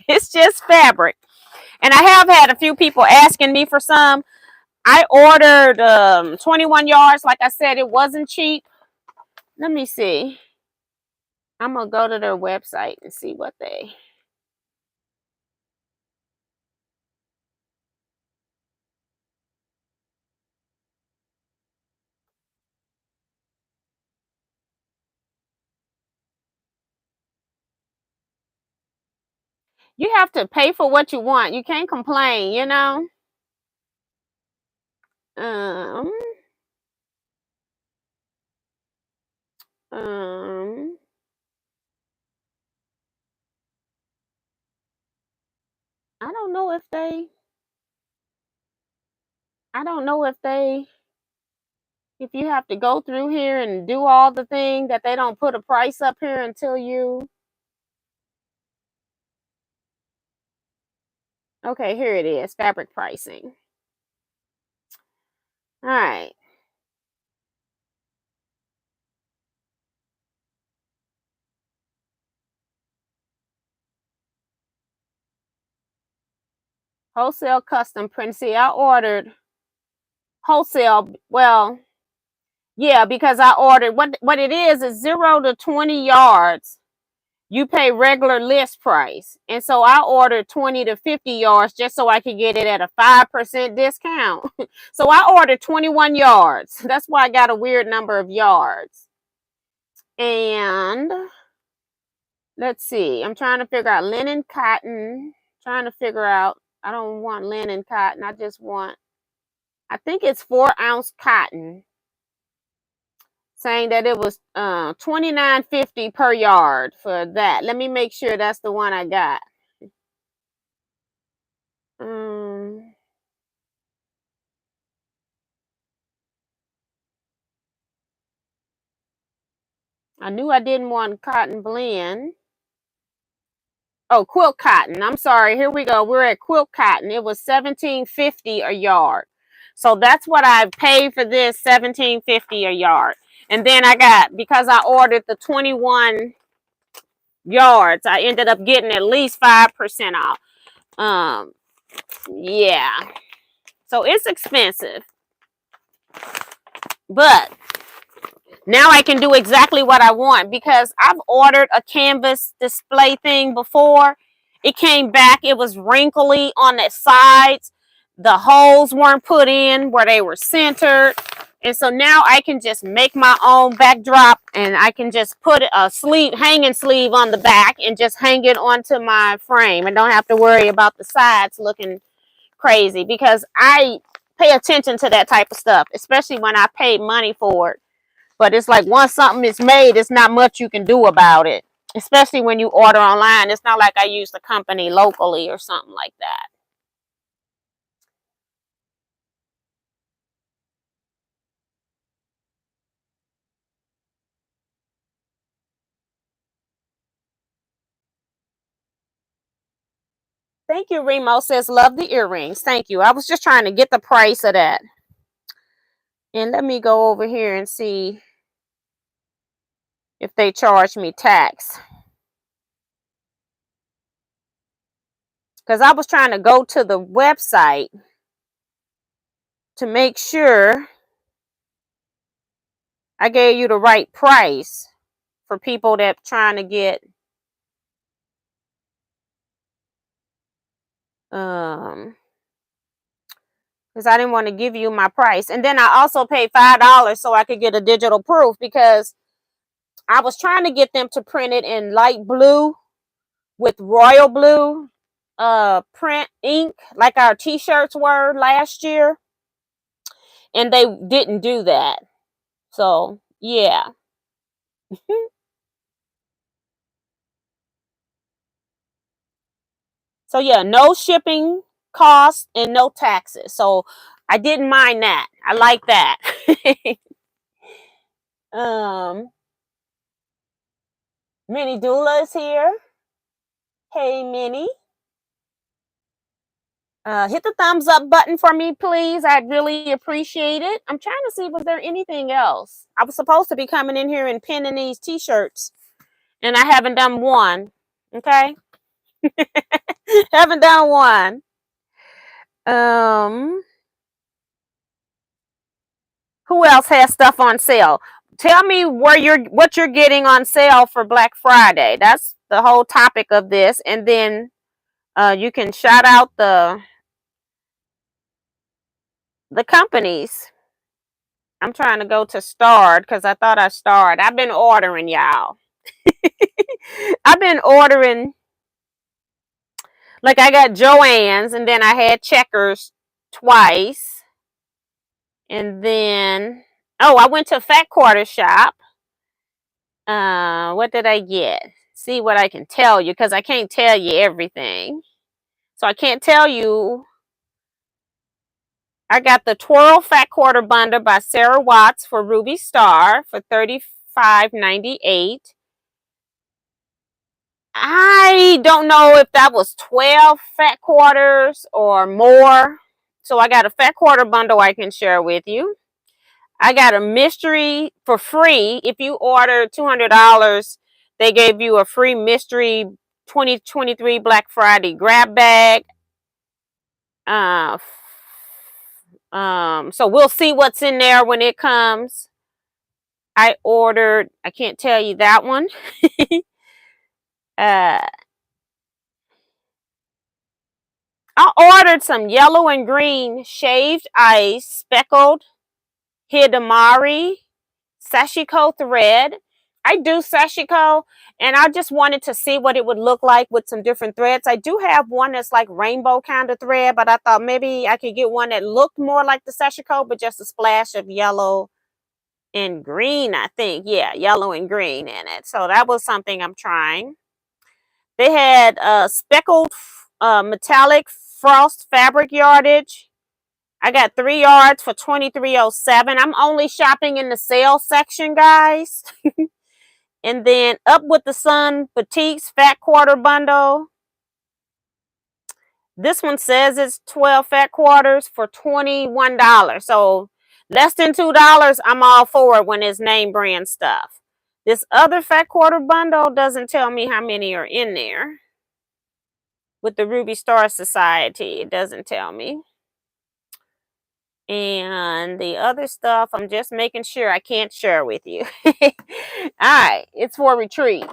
It's just fabric. And I have had a few people asking me for some. I ordered 21 yards. Like I said, it wasn't cheap. Let me see. I'm going to go to their website and see what they... You have to pay for what you want. You can't complain, Um, um, I don't know if they, I don't know if you have to go through here and do all the thing that they don't put a price up here until you... Okay, here it is, fabric pricing. All right. Wholesale custom print. See, I ordered wholesale. Well, yeah, because I ordered, what it is 0 to 20 yards. You pay regular list price. And so I ordered 20 to 50 yards just so I could get it at a 5% discount. So I ordered 21 yards. That's why I got a weird number of yards. And let's see. I'm trying to figure out linen, cotton. Trying to figure out. I don't want linen cotton. I just want, I think it's 4-ounce cotton. Saying that it was $29.50 per yard for that. Let me make sure that's the one I got. I knew I didn't want cotton blend. Oh, quilt cotton. I'm sorry. Here we go. We're at quilt cotton. It was $17.50 a yard. So that's what I paid for this, $17.50 a yard. And then I got, because I ordered the 21 yards, I ended up getting at least 5% off. Yeah. So it's expensive. But now I can do exactly what I want, because I've ordered a canvas display thing before. It came back. It was wrinkly on the sides. The holes weren't put in where they were centered. And so now I can just make my own backdrop, and I can just put a hanging sleeve on the back and just hang it onto my frame, and don't have to worry about the sides looking crazy, because I pay attention to that type of stuff, especially when I paid money for it. But it's like, once something is made, it's not much you can do about it, especially when you order online. It's not like I use the company locally or something like that. Thank you, Remo says, love the earrings. Thank you. I was just trying to get the price of that. And let me go over here and see if they charge me tax. Because I was trying to go to the website to make sure I gave you the right price for people that trying to get because I didn't want to give you my price. And then I also paid $5 so I could get a digital proof, because I was trying to get them to print it in light blue with royal blue print ink, like our t-shirts were last year, and they didn't do that. So yeah. So yeah, no shipping costs and no taxes. So I didn't mind that. I like that. Minnie Doula is here. Hey, Minnie. Hit the thumbs up button for me, please. I'd really appreciate it. I'm trying to see, was there anything else? I was supposed to be coming in here and pinning these t-shirts, and I haven't done one. Okay. Haven't done one. Who else has stuff on sale? Tell me what you're getting on sale for Black Friday. That's the whole topic of this. And then you can shout out the companies. I'm trying to go to Starred, because I thought I starred. I've been ordering, y'all. I've been ordering. Like, I got Joann's, and then I had Checkers twice. And then, oh, I went to Fat Quarter Shop. What did I get? See what I can tell you, because I can't tell you everything. So I can't tell you. I got the Twirl Fat Quarter Bundle by Sarah Watts for Ruby Star for $35.98. I don't know if that was 12 fat quarters or more. So I got a fat quarter bundle I can share with you. I got a mystery for free. If you order $200, they gave you a free mystery 2023 Black Friday grab bag. So we'll see what's in there when it comes. I can't tell you that one. I ordered some yellow and green shaved ice speckled hidamari sashiko thread. I do sashiko, and I just wanted to see what it would look like with some different threads. I do have one that's like rainbow kind of thread, but I thought maybe I could get one that looked more like the sashiko, but just a splash of yellow and green, I think. Yeah, yellow and green in it. So that was something I'm trying. They had speckled metallic frost fabric yardage. I got 3 yards for $23.07. I'm only shopping in the sale section, guys. And then Up with the Sun Batiks Fat Quarter Bundle. This one says it's 12 fat quarters for $21. So less than $2, I'm all for it when it's name brand stuff. This other fat quarter bundle doesn't tell me how many are in there. With the Ruby Star Society, it doesn't tell me. And the other stuff, I'm just making sure I can't share with you. All right, it's for retreat.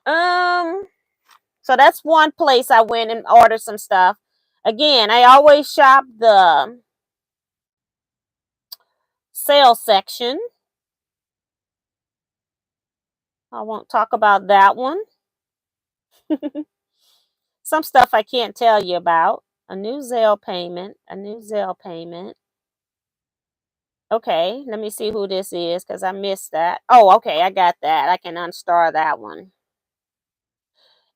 So that's one place I went and ordered some stuff. Again, I always shop the sale section. I won't talk about that one. Some stuff I can't tell you about. A new Zelle payment. Okay, let me see who this is because I missed that. Oh, okay, I got that. I can unstar that one.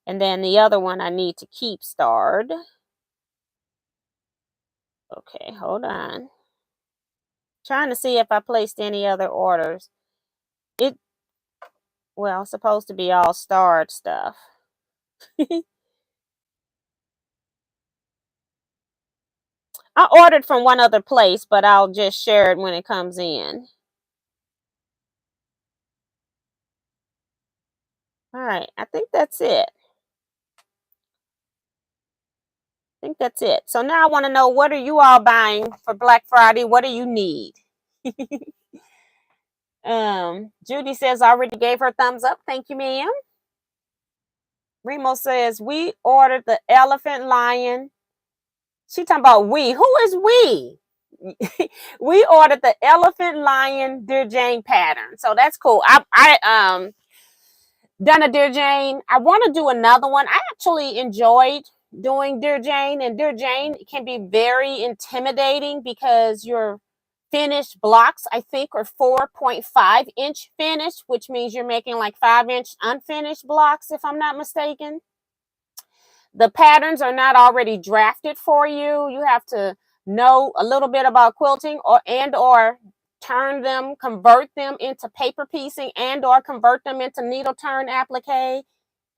And then the other one I need to keep starred. Okay, hold on. Trying to see if I placed any other orders. Well, it's supposed to be all starred stuff. I ordered from one other place, but I'll just share it when it comes in. All right, I think that's it. So now I want to know, what are you all buying for Black Friday? What do you need? Judy says I already gave her thumbs up. Thank you, ma'am. Remo says we ordered the elephant lion. She talking about we. Who is we? We ordered the elephant lion Dear Jane pattern. So that's cool. I done a Dear Jane. I want to do another one. I actually enjoyed doing Dear Jane, and Dear Jane can be very intimidating because your finished blocks, I think, are 4.5-inch finished, which means you're making like 5-inch unfinished blocks, if I'm not mistaken. The patterns are not already drafted for you. You have to know a little bit about quilting or turn them, convert them into paper piecing, and or convert them into needle turn applique,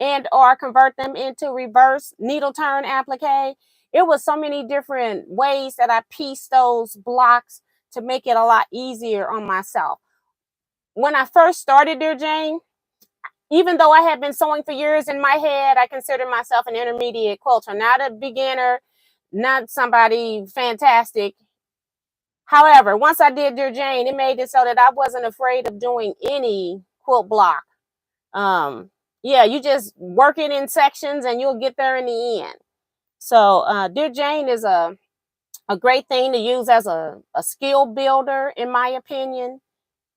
and or convert them into reverse needle turn applique. It was so many different ways that I pieced those blocks to make it a lot easier on myself. When I first started Dear Jane, even though I had been sewing for years, in my head, I considered myself an intermediate quilter, not a beginner, not somebody fantastic. However, once I did Dear Jane, it made it so that I wasn't afraid of doing any quilt block. Yeah, you just work it in sections and you'll get there in the end. So Dear Jane is a great thing to use as a skill builder, in my opinion.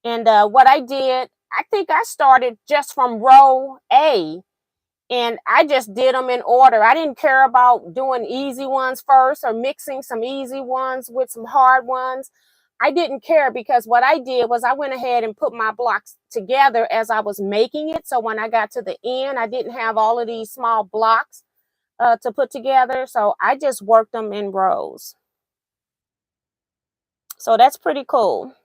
And what I did, I think I started just from row A, and I just did them in order. I didn't care about doing easy ones first or mixing some easy ones with some hard ones. I didn't care, because what I did was I went ahead and put my blocks together as I was making it. So when I got to the end, I didn't have all of these small blocks to put together. So I just worked them in rows. So that's pretty cool.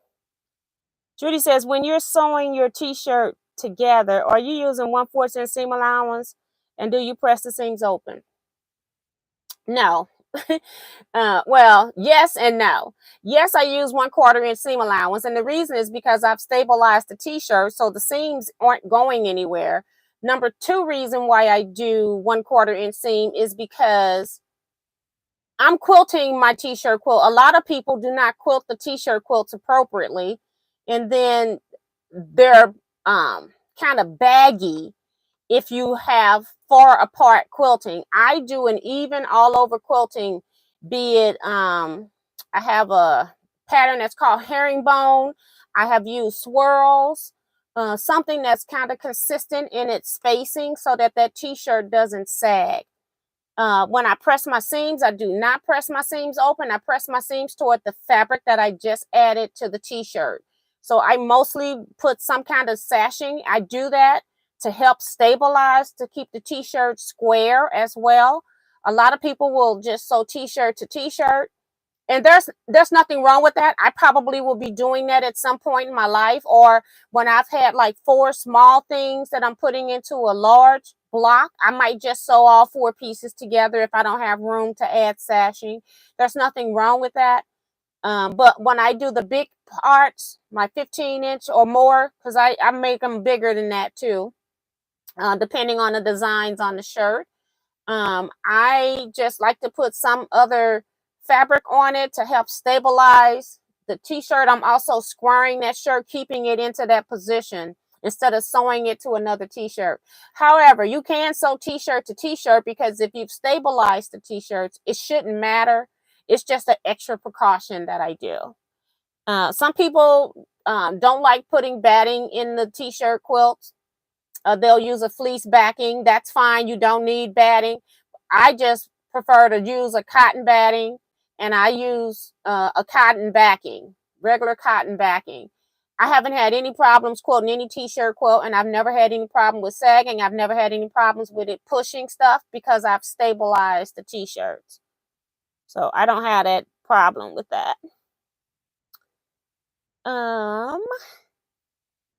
Judy says, when you're sewing your t-shirt together, are you using 1/4 inch seam allowance, and do you press the seams open? No. Well, yes and no. Yes, I use 1/4 inch seam allowance, and the reason is because I've stabilized the t-shirt so the seams aren't going anywhere. Number 2 reason why I do 1/4 inch seam is because I'm quilting my t-shirt quilt. A lot of people do not quilt the t-shirt quilts appropriately, and then they're kind of baggy if you have far apart quilting. I do an even all over quilting, be it I have a pattern that's called herringbone. I have used swirls. something that's kind of consistent in its spacing so that that t-shirt doesn't sag. When I press my seams, I do not press my seams open. I press my seams toward the fabric that I just added to the t-shirt. So I mostly put some kind of sashing. I do that to help stabilize, to keep the t-shirt square as well. A lot of people will just sew t-shirt to t-shirt, and there's nothing wrong with that. I probably will be doing that at some point in my life, or when I've had like 4 small things that I'm putting into a large block, I might just sew all 4 pieces together if I don't have room to add sashing. There's nothing wrong with that. But when I do the big parts, my 15-inch or more, because I make them bigger than that too, depending on the designs on the shirt, I just like to put some other fabric on it to help stabilize the t-shirt. I'm also squaring that shirt, keeping it into that position instead of sewing it to another t-shirt. However, you can sew t-shirt to t-shirt, because if you've stabilized the t-shirts, it shouldn't matter. It's just an extra precaution that I do. Some people don't like putting batting in the t-shirt quilts. They'll use a fleece backing. That's fine. You don't need batting. I just prefer to use a cotton batting, and I use a cotton backing, regular cotton backing. I haven't had any problems quilting any t-shirt quilt, and I've never had any problem with sagging. I've never had any problems with it pushing stuff, because I've stabilized the t-shirts. So I don't have that problem with that.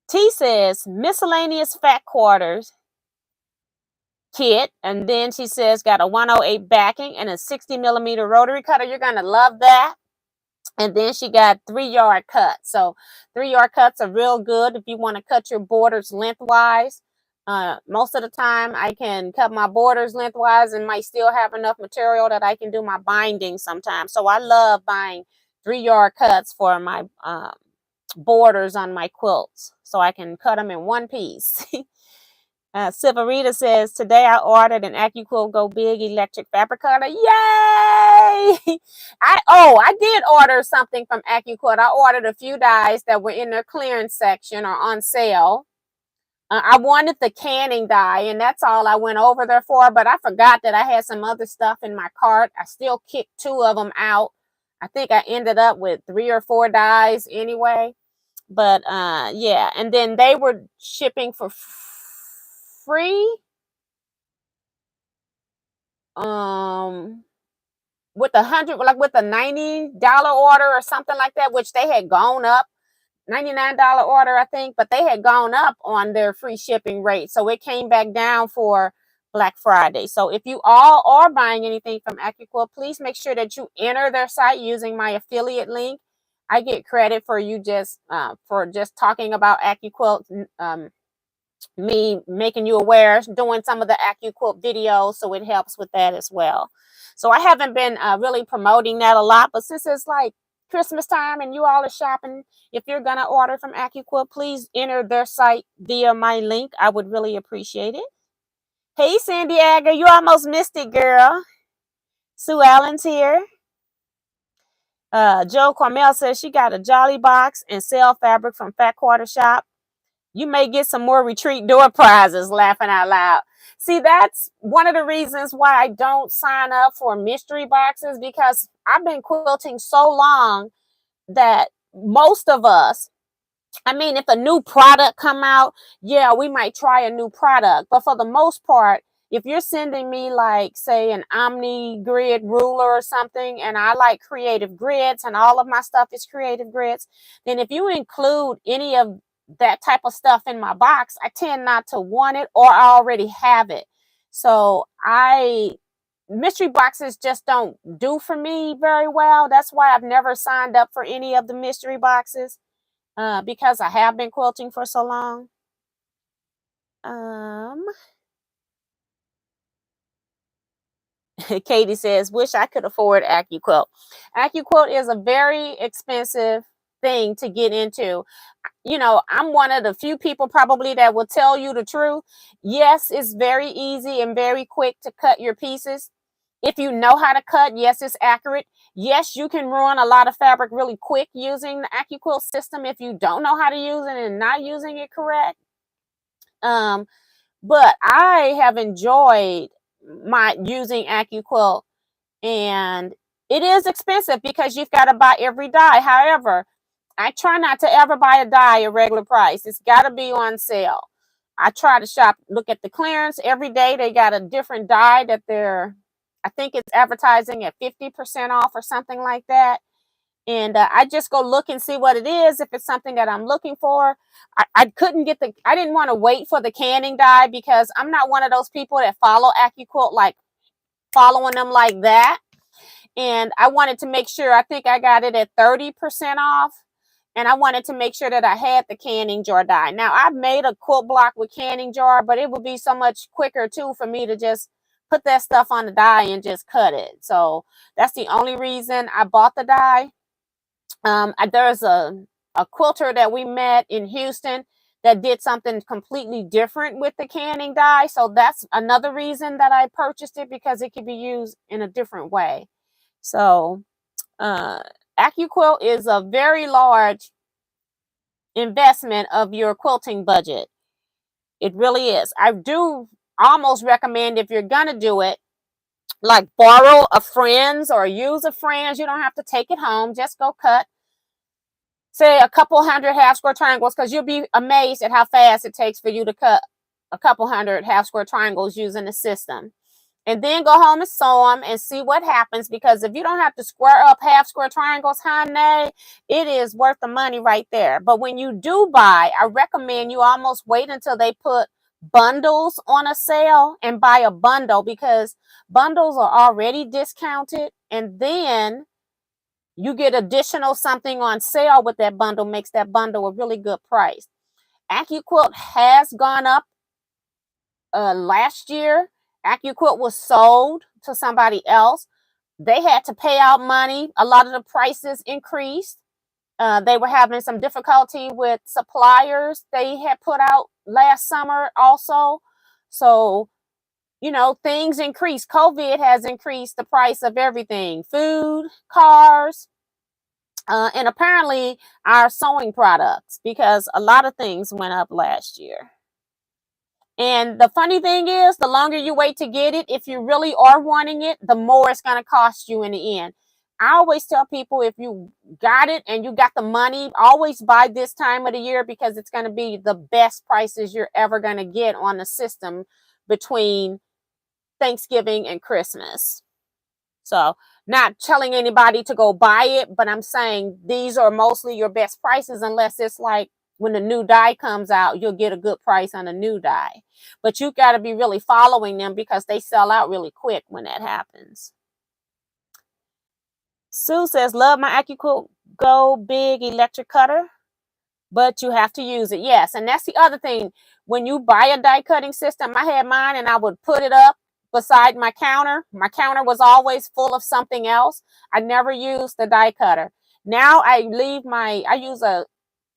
T says miscellaneous fat quarters kit, and then she says got a 108 backing and a 60mm rotary cutter. You're gonna love that. And then she got 3-yard cuts. So 3-yard cuts are real good if you want to cut your borders lengthwise. Most of the time I can cut my borders lengthwise and might still have enough material that I can do my binding sometimes. So I love buying 3-yard cuts for my borders on my quilts, so I can cut them in one piece. Silverita says, today I ordered an AccuQuilt Go Big electric fabric cutter. Yay! I did order something from AccuQuilt. I ordered a few dies that were in their clearance section or on sale. I wanted the canning die, and that's all I went over there for, but I forgot that I had some other stuff in my cart. I still kicked 2 of them out. I think I ended up with 3 or 4 dies anyway. But yeah, and then they were shipping for free with with a $90 order or something like that, which they had gone up. $99 order, I think, but they had gone up on their free shipping rate, so it came back down for Black Friday. So if you all are buying anything from AccuQuilt, please make sure that you enter their site using my affiliate link. I get credit for you just talking about AccuQuilt, me making you aware, doing some of the AccuQuilt videos, so it helps with that as well. So I haven't been really promoting that a lot, but since it's like Christmas time and you all are shopping, if you're gonna order from AccuQuilt, please enter their site via my link. I would really appreciate it. Hey, Sandiego, you almost missed it, girl. Sue Allen's here. Joe Cormel says she got a Jolly box and sell fabric from Fat Quarter Shop. You may get some more retreat door prizes, laughing out loud. See, that's one of the reasons why I don't sign up for mystery boxes, because I've been quilting so long that most of us, I mean, if a new product come out, yeah, we might try a new product. But for the most part, if you're sending me like, say, an Omni grid ruler or something, and I like creative grids and all of my stuff is creative grids, then if you include any of that type of stuff in my box, I tend not to want it, or I already have it. So mystery boxes just don't do for me very well. That's why I've never signed up for any of the mystery boxes. Because I have been quilting for so long. Katie says, wish I could afford AccuQuilt. AccuQuilt is a very expensive thing to get into. You know, I'm one of the few people probably that will tell you the truth. Yes, it's very easy and very quick to cut your pieces. If you know how to cut, yes, it's accurate. Yes, you can ruin a lot of fabric really quick using the AccuQuilt system if you don't know how to use it and not using it correct. But I have enjoyed my using AccuQuilt, and it is expensive because you've got to buy every dye. However, I try not to ever buy a dye at regular price. It's got to be on sale. I try to shop, look at the clearance every day. They got a different dye that I think it's advertising at 50% off or something like that. And I just go look and see what it is. If it's something that I'm looking for, I couldn't get I didn't want to wait for the canning dye because I'm not one of those people that follow AccuQuilt, like following them like that. And I wanted to make sure, I think I got it at 30% off. And I wanted to make sure that I had the canning jar dye. Now, I've made a quilt block with canning jar, but it would be so much quicker too for me to just put that stuff on the dye and just cut it. So that's the only reason I bought the dye. There's a quilter that we met in Houston that did something completely different with the canning dye. So that's another reason that I purchased it, because it could be used in a different way. So AccuQuilt is a very large investment of your quilting budget. It really is. I do almost recommend, if you're gonna do it, like borrow a friend's or use a friend's. You don't have to take it home. Just go cut, say, a couple hundred half square triangles, because you'll be amazed at how fast it takes for you to cut a couple hundred half square triangles using the system. And then go home and sew them and see what happens. Because if you don't have to square up half square triangles, honey, it is worth the money right there. But when you do buy, I recommend you almost wait until they put bundles on a sale and buy a bundle, because bundles are already discounted. And then you get additional something on sale with that bundle, makes that bundle a really good price. AccuQuilt has gone up. Last year, AccuQuilt was sold to somebody else. They had to pay out money. A lot of the prices increased. They were having some difficulty with suppliers they had put out last summer also. So, things increased. COVID has increased the price of everything: food, cars, and apparently our sewing products, because a lot of things went up last year. And the funny thing is, the longer you wait to get it, if you really are wanting it, the more it's going to cost you in the end. I always tell people, if you got it and you got the money, always buy this time of the year, because it's going to be the best prices you're ever going to get on the system between Thanksgiving and Christmas. So, not telling anybody to go buy it, but I'm saying these are mostly your best prices, unless it's like when the new dye comes out, you'll get a good price on a new dye. But you got to be really following them, because they sell out really quick when that happens. Sue says, love my AccuQuilt Go Big electric cutter, but you have to use it. Yes, and that's the other thing. When you buy a die cutting system, I had mine and I would put it up beside my counter. My counter was always full of something else. I never used the die cutter. Now I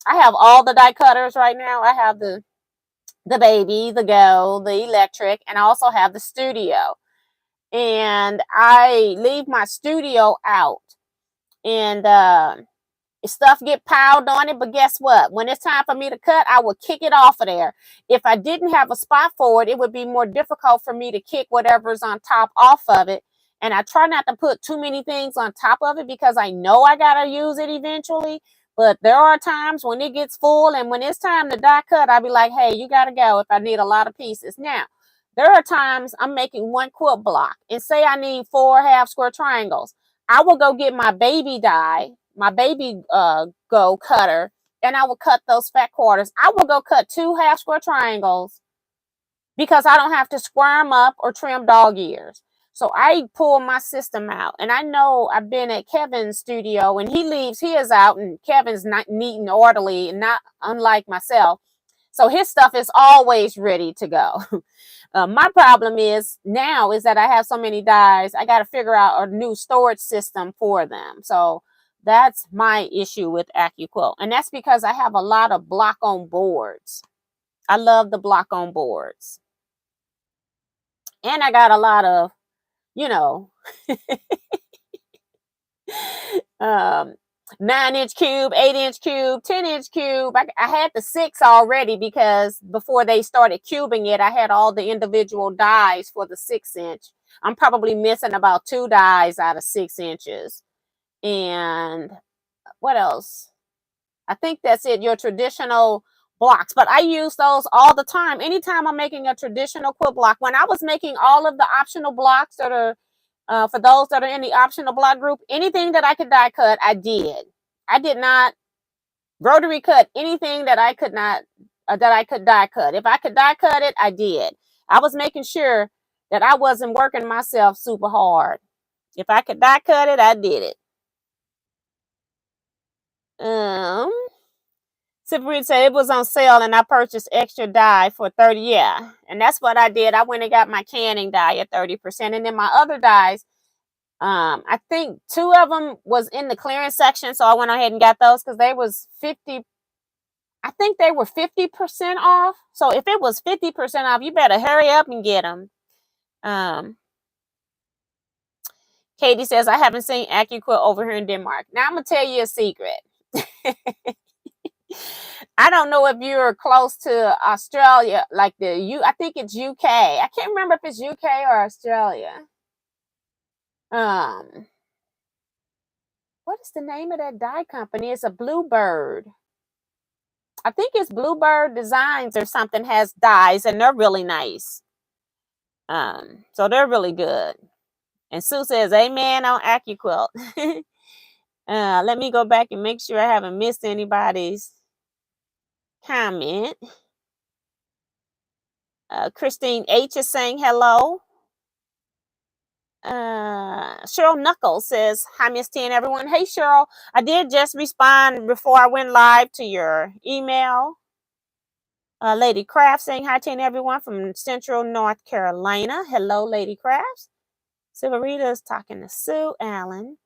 have all the die cutters right now. I have the baby, the Go, the electric, and I also have the Studio. And I leave my Studio out, and stuff get piled on it. But guess what? When it's time for me to cut, I will kick it off of there. If I didn't have a spot for it, it would be more difficult for me to kick whatever's on top off of it. And I try not to put too many things on top of it, because I know I gotta use it eventually. But there are times when it gets full, and when it's time to die cut, I'll be like, hey, you gotta go if I need a lot of pieces. Now, there are times I'm making one quilt block, and say I need 4 half square triangles. I will go get my baby die, my baby Go cutter, and I will cut those fat quarters. I will go cut 2 half square triangles, because I don't have to square them up or trim dog ears. So I pull my system out. And I know I've been at Kevin's studio, and he leaves his out, and Kevin's not neat and orderly, and not unlike myself. So his stuff is always ready to go. My problem is that I have so many dies. I got to figure out a new storage system for them. So that's my issue with AccuQuilt. And that's because I have a lot of block-on boards. I love the block-on boards. And I got a lot of you know, um, 9-inch cube, 8-inch cube, 10-inch cube. I had the 6 already because before they started cubing it, I had all the individual dies for the 6-inch. I'm probably missing about 2 dies out of 6 inches. And what else? I think that's it. Your traditional blocks, but I use those all the time. Anytime I'm making a traditional quilt block, when I was making all of the optional blocks that are for those that are in the optional block group, anything that I could die cut, I did. I did not rotary cut anything that I could not that I could die cut. If I could die cut it, I did. I was making sure that I wasn't working myself super hard. If I could die cut it, I did it. Cyprian said it was on sale and I purchased extra die for 30. Yeah, and that's what I did. I went and got my canning die at 30%. And then my other dies, I think 2 of them was in the clearance section. So I went ahead and got those because they was 50. I think they were 50% off. So if it was 50% off, you better hurry up and get them. Katie says, I haven't seen AccuQuilt over here in Denmark. Now I'm going to tell you a secret. I don't know if you're close to Australia, like I think it's UK. I can't remember if it's UK or Australia. What is the name of that dye company? It's a Bluebird. I think it's Bluebird Designs or something has dyes, and they're really nice. So they're really good. And Sue says, amen on AccuQuilt. Let me go back and make sure I haven't missed anybody's comment. Christine H is saying hello. Cheryl Knuckles says, hi, Miss T and everyone. Hey, Cheryl. I did just respond before I went live to your email. Lady Craft saying hi to everyone from Central North Carolina. Hello, Lady Crafts. Silverita is talking to Sue Allen.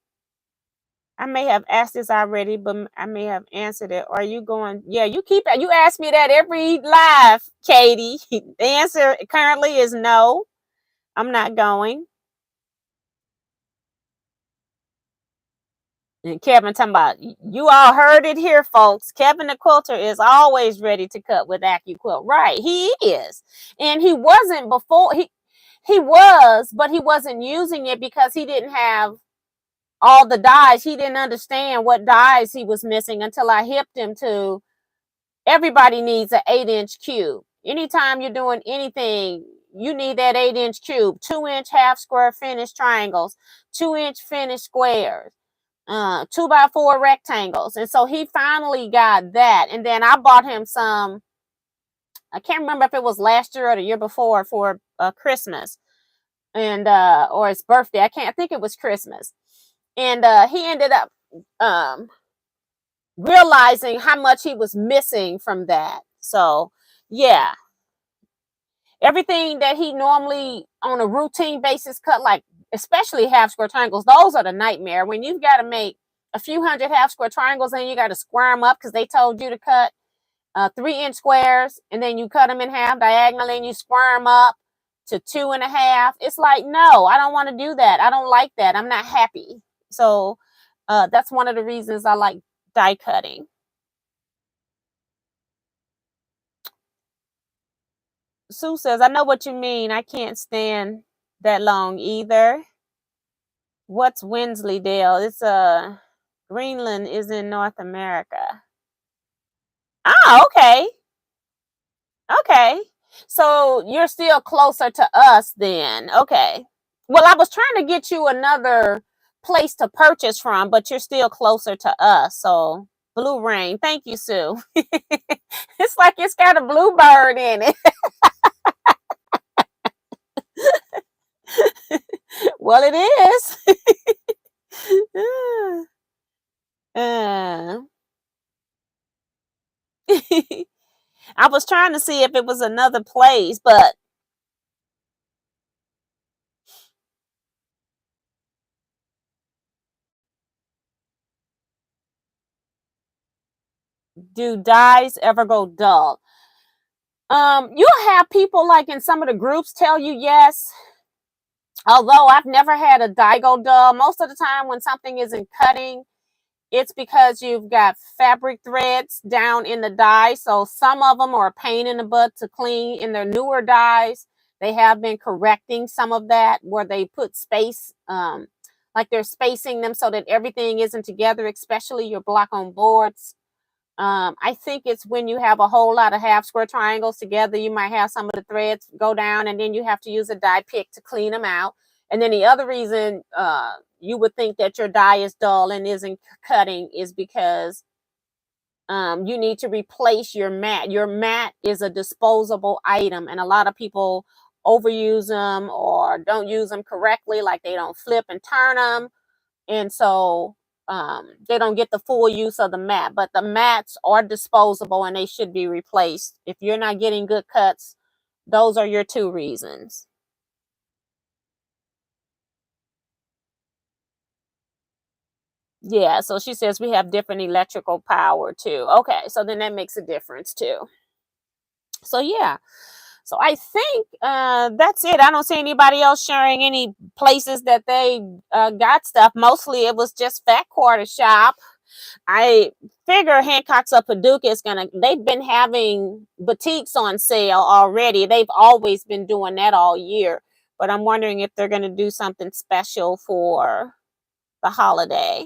I may have asked this already, but I may have answered it. Are you going? Yeah, you ask me that every live, Katie. The answer currently is no. I'm not going. And Kevin talking about, you all heard it here, folks. Kevin the quilter is always ready to cut with AccuQuilt. Right, he is. And he wasn't before. He was, but he wasn't using it because he didn't have all the dies. He didn't understand what dies he was missing until I hipped him to, everybody needs an 8-inch cube. Anytime you're doing anything, you need that 8-inch cube. 2-inch half square finished triangles, 2-inch finished squares. 2x4 rectangles. And so he finally got that. And then I bought him some, I can't remember if it was last year or the year before for Christmas and or his birthday. I think it was Christmas. And he ended up realizing how much he was missing from that. So yeah, everything that he normally on a routine basis cut, like especially half square triangles, those are the nightmare when you've got to make a few hundred half square triangles and you got to square them up because they told you to cut 3-inch squares, and then you cut them in half diagonally and you square them up to 2.5. It's like, no, I don't want to do that. I don't like that. I'm not happy. So that's one of the reasons I like die cutting. Sue says, I know what you mean. I can't stand that long either. What's Wensleydale? It's Greenland is in North America. Oh, okay. Okay. So you're still closer to us then. Okay. Well, I was trying to get you another place to purchase from, but you're still closer to us. So Blue Rain. Thank you, Sue. It's like it's got a bluebird in it. Well, it is. I was trying to see if it was another place, but do dyes ever go dull? You'll have people like in some of the groups tell you yes. Although I've never had a dye go dull, most of the time when something isn't cutting, it's because you've got fabric threads down in the dye. So some of them are a pain in the butt to clean. In their newer dyes, they have been correcting some of that where they put space, like they're spacing them so that everything isn't together, especially your block on boards. I think it's when you have a whole lot of half square triangles together, you might have some of the threads go down, and then you have to use a dye pick to clean them out. And then the other reason you would think that your dye is dull and isn't cutting is because you need to replace your mat. Your mat is a disposable item, and a lot of people overuse them or don't use them correctly, like they don't flip and turn them, and so they don't get the full use of the mat. But the mats are disposable and they should be replaced. If you're not getting good cuts, those are your two reasons. Yeah, so she says we have different electrical power too. Okay, so then that makes a difference too. So yeah, so I think that's it. I don't see anybody else sharing any places that they got stuff. Mostly it was just Fat Quarter Shop. I figure Hancock's of Paducah is they've been having boutiques on sale already. They've always been doing that all year. But I'm wondering if they're going to do something special for the holiday.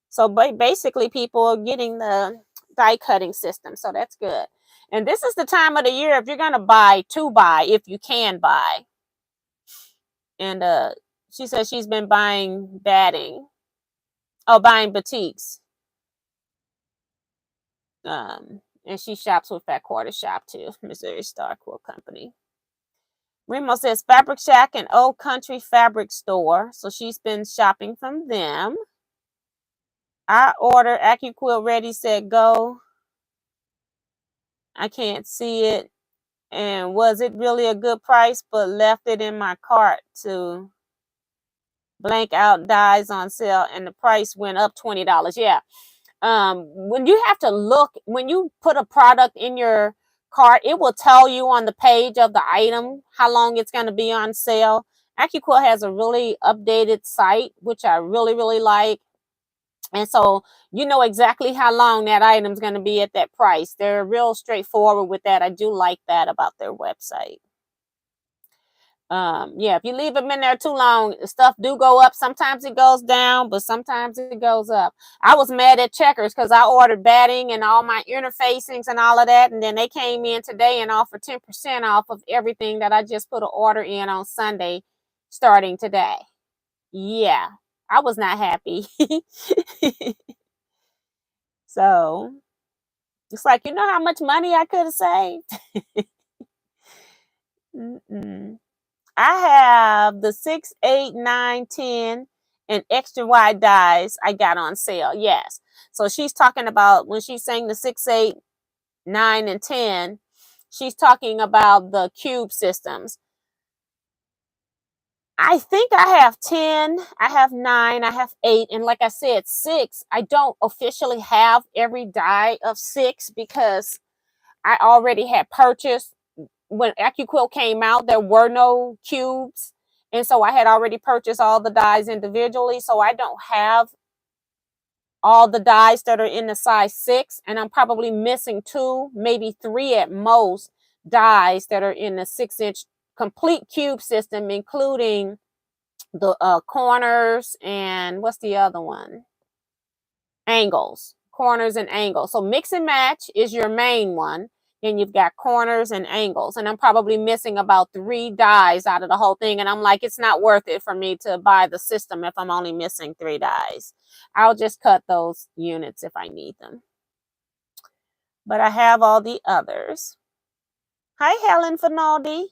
So basically, people are getting the die cutting system. So that's good. And this is the time of the year if you're going to buy, to buy, if you can buy. And she says she's been buying batting. Oh, buying boutiques. And she shops with Fat Quarter Shop too, Missouri Star Quilt Company. Remo says Fabric Shack and Old Country Fabric Store. So she's been shopping from them. I ordered AccuQuilt Ready, Set, Go. I can't see it. And was it really a good price? But left it in my cart to blank out dies on sale, and the price went up $20. Yeah. When you have to look, when you put a product in your cart, it will tell you on the page of the item how long it's going to be on sale. AccuQuilt has a really updated site, which I really, really like. And so you know exactly how long that item is going to be at that price. They're real straightforward with that. I do like that about their website. Yeah, if you leave them in there too long, stuff do go up. Sometimes it goes down, but sometimes it goes up. I was mad at Checkers because I ordered batting and all my interfacings and all of that, and then they came in today and offered 10% off of everything that I just put an order in on Sunday starting today. Yeah, I was not happy. So it's like, you know how much money I could have saved? Mm-mm. I have the 6, 8, 9, 10, and extra wide dies I got on sale. Yes. So she's talking about when she's saying the 6, 8, 9, and 10, she's talking about the cube systems. I think I have 10, I have 9, I have 8, and like I said, 6, I don't officially have every die of 6 because I already had purchased when AccuQuilt came out, there were no cubes. And so I had already purchased all the dies individually. So I don't have all the dies that are in the size 6. And I'm probably missing 2, maybe 3 at most dies that are in the 6-inch complete cube system, including the corners and what's the other one? Angles, corners and angles. So mix and match is your main one. Then you've got corners and angles. And I'm probably missing about 3 dies out of the whole thing. And I'm like, it's not worth it for me to buy the system if I'm only missing 3 dies. I'll just cut those units if I need them. But I have all the others. Hi, Helen Finaldi.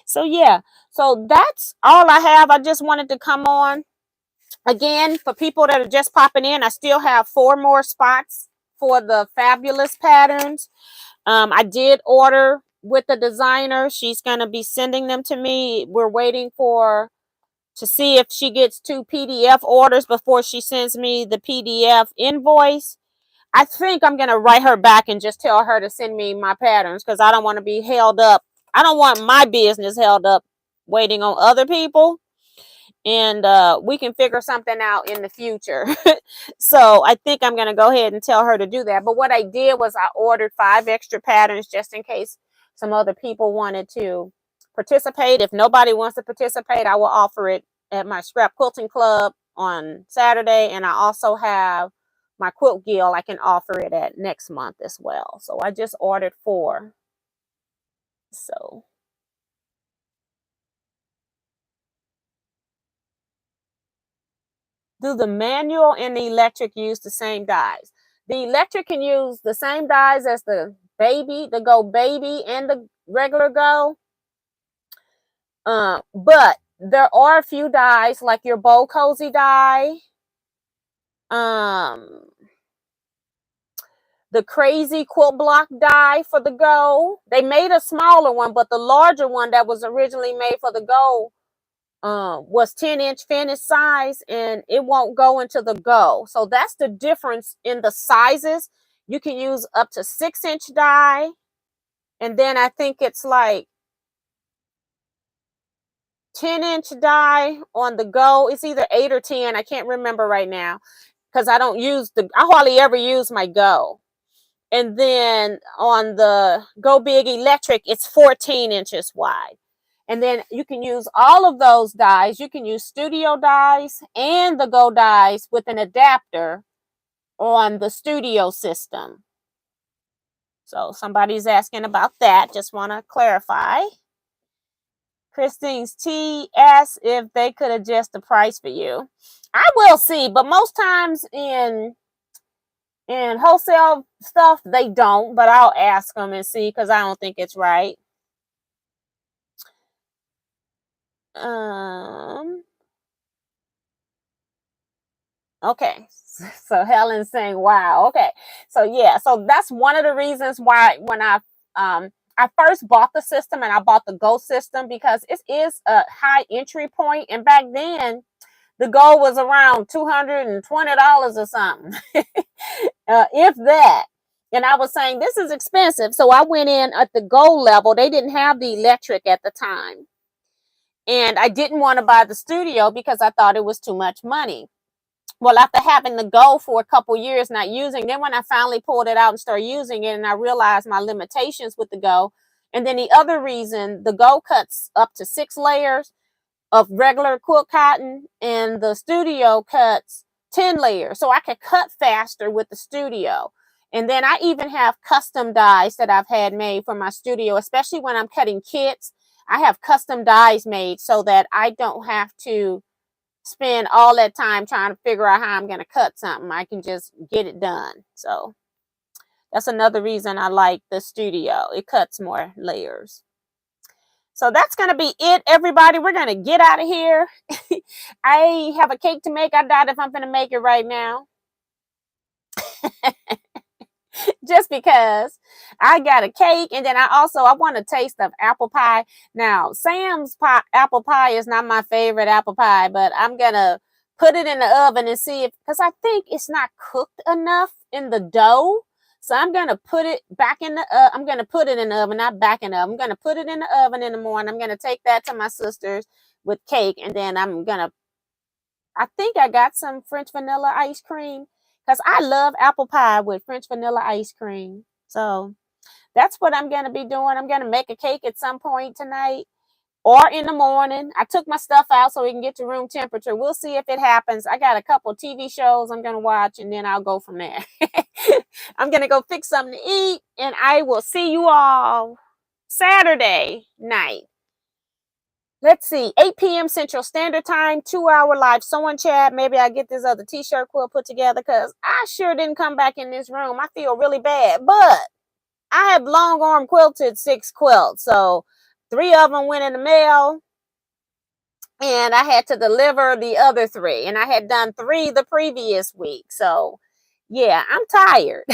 So yeah, so that's all I have. I just wanted to come on. Again, for people that are just popping in, I still have 4 more spots for the fabulous patterns. I did order with the designer. She's going to be sending them to me. We're waiting to see if she gets 2 PDF orders before she sends me the PDF invoice. I think I'm going to write her back and just tell her to send me my patterns because I don't want to be held up. I don't want my business held up waiting on other people, and we can figure something out in the future. So I think I'm going to go ahead and tell her to do that. But what I did was I ordered 5 extra patterns just in case some other people wanted to participate. If nobody wants to participate, I will offer it at my scrap quilting club on Saturday, and I also have my quilt guild. I can offer it at next month as well. So I just ordered 4. So do the manual and the electric use the same dies? The electric can use the same dies as the baby, the Go Baby, and the regular Go. But there are a few dies like your Bow Cozy die, the Crazy Quilt Block die for the Go. They made a smaller one, but the larger one that was originally made for the Go was 10-inch finish size, and it won't go into the Go. So that's the difference in the sizes. You can use up to 6-inch die, and then I think it's like 10-inch die on the Go. It's either 8 or 10. I can't remember right now because I hardly ever use my Go. And then on the Go Big Electric, it's 14 inches wide. And then you can use all of those dies. You can use Studio dies and the Go dies with an adapter on the Studio system. So somebody's asking about that. Just want to clarify. Christine's T asks if they could adjust the price for you. I will see, but most times in wholesale stuff, they don't, but I'll ask them and see because I don't think it's right. Okay, so Helen's saying, wow. Okay, so yeah, so that's one of the reasons why when I first bought the system, and I bought the Go system because it is a high entry point, and back then the Go was around $220 or something, if that. And I was saying this is expensive, so I went in at the Go level. They didn't have the electric at the time, and I didn't want to buy the Studio because I thought it was too much money. Well, after having the Go for a couple years not using, then when I finally pulled it out and started using it, and I realized my limitations with the Go, and then the other reason, the Go cuts up to 6 layers of regular quilt cotton, and the Studio cuts 10 layers, so I could cut faster with the Studio. And then I even have custom dies that I've had made for my Studio, especially when I'm cutting kits. I have custom dies made so that I don't have to spend all that time trying to figure out how I'm going to cut something. I can just get it done. So that's another reason I like the Studio. It cuts more layers. So that's going to be it, everybody. We're going to get out of here. I have a cake to make. I doubt if I'm going to make it right now. Just because I got a cake, and then I want a taste of apple pie. Now, Sam's apple pie is not my favorite apple pie, but I'm going to put it in the oven and see because I think it's not cooked enough in the dough. So I'm going to put it back in the I'm going to put it in the oven, not back in the oven. I'm going to put it in the oven in the morning. I'm going to take that to my sister's with cake, and then I think I got some French vanilla ice cream because I love apple pie with French vanilla ice cream. So that's what I'm going to be doing. I'm going to make a cake at some point tonight or in the morning. I took my stuff out so we can get to room temperature. We'll see if it happens. I got a couple TV shows I'm going to watch, and then I'll go from there. I'm going to go fix something to eat, and I will see you all Saturday night. Let's see, 8 p.m. Central Standard Time, 2-hour live sewing chat. Maybe I get this other t-shirt quilt put together because I sure didn't come back in this room. I feel really bad, but I have long arm quilted 6 quilts. So 3 of them went in the mail, and I had to deliver the other 3. And I had done 3 the previous week. So yeah, I'm tired.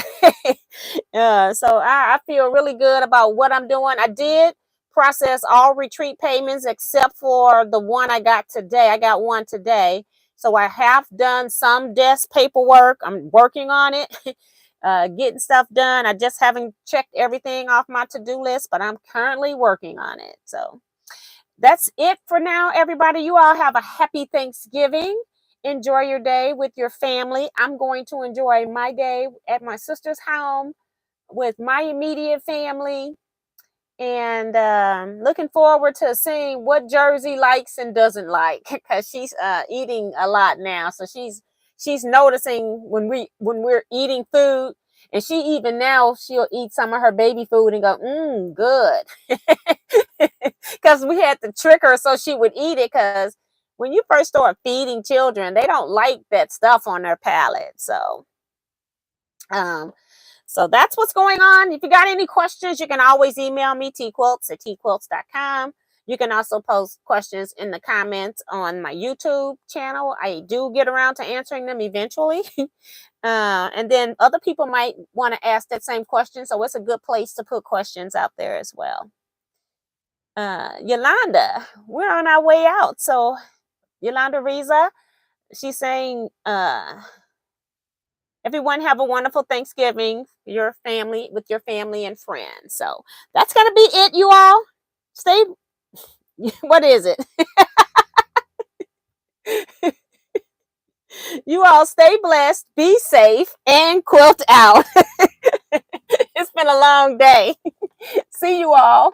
So I feel really good about what I'm doing. I did process all retreat payments except for the one I got today. I got one today. So I have done some desk paperwork. I'm working on it, getting stuff done. I just haven't checked everything off my to-do list, but I'm currently working on it. So that's it for now, everybody. You all have a happy Thanksgiving. Enjoy your day with your family. I'm going to enjoy my day at my sister's home with my immediate family, and looking forward to seeing what Jersey likes and doesn't like, because she's eating a lot now. So she's noticing when we're eating food, and she even now she'll eat some of her baby food and go, good, because we had to trick her so she would eat it. Because when you first start feeding children, they don't like that stuff on their palate. Um, so that's what's going on. If you got any questions, you can always email me, teaquilts@teaquilts.com. You can also post questions in the comments on my YouTube channel. I do get around to answering them eventually. And then other people might want to ask that same question. So it's a good place to put questions out there as well. Yolanda, we're on our way out. So Yolanda Riza, she's saying, everyone have a wonderful Thanksgiving, your family, with your family and friends. So that's gonna be it, you all. Stay. What is it? You all stay blessed, be safe, and quilt out. It's been a long day. See you all.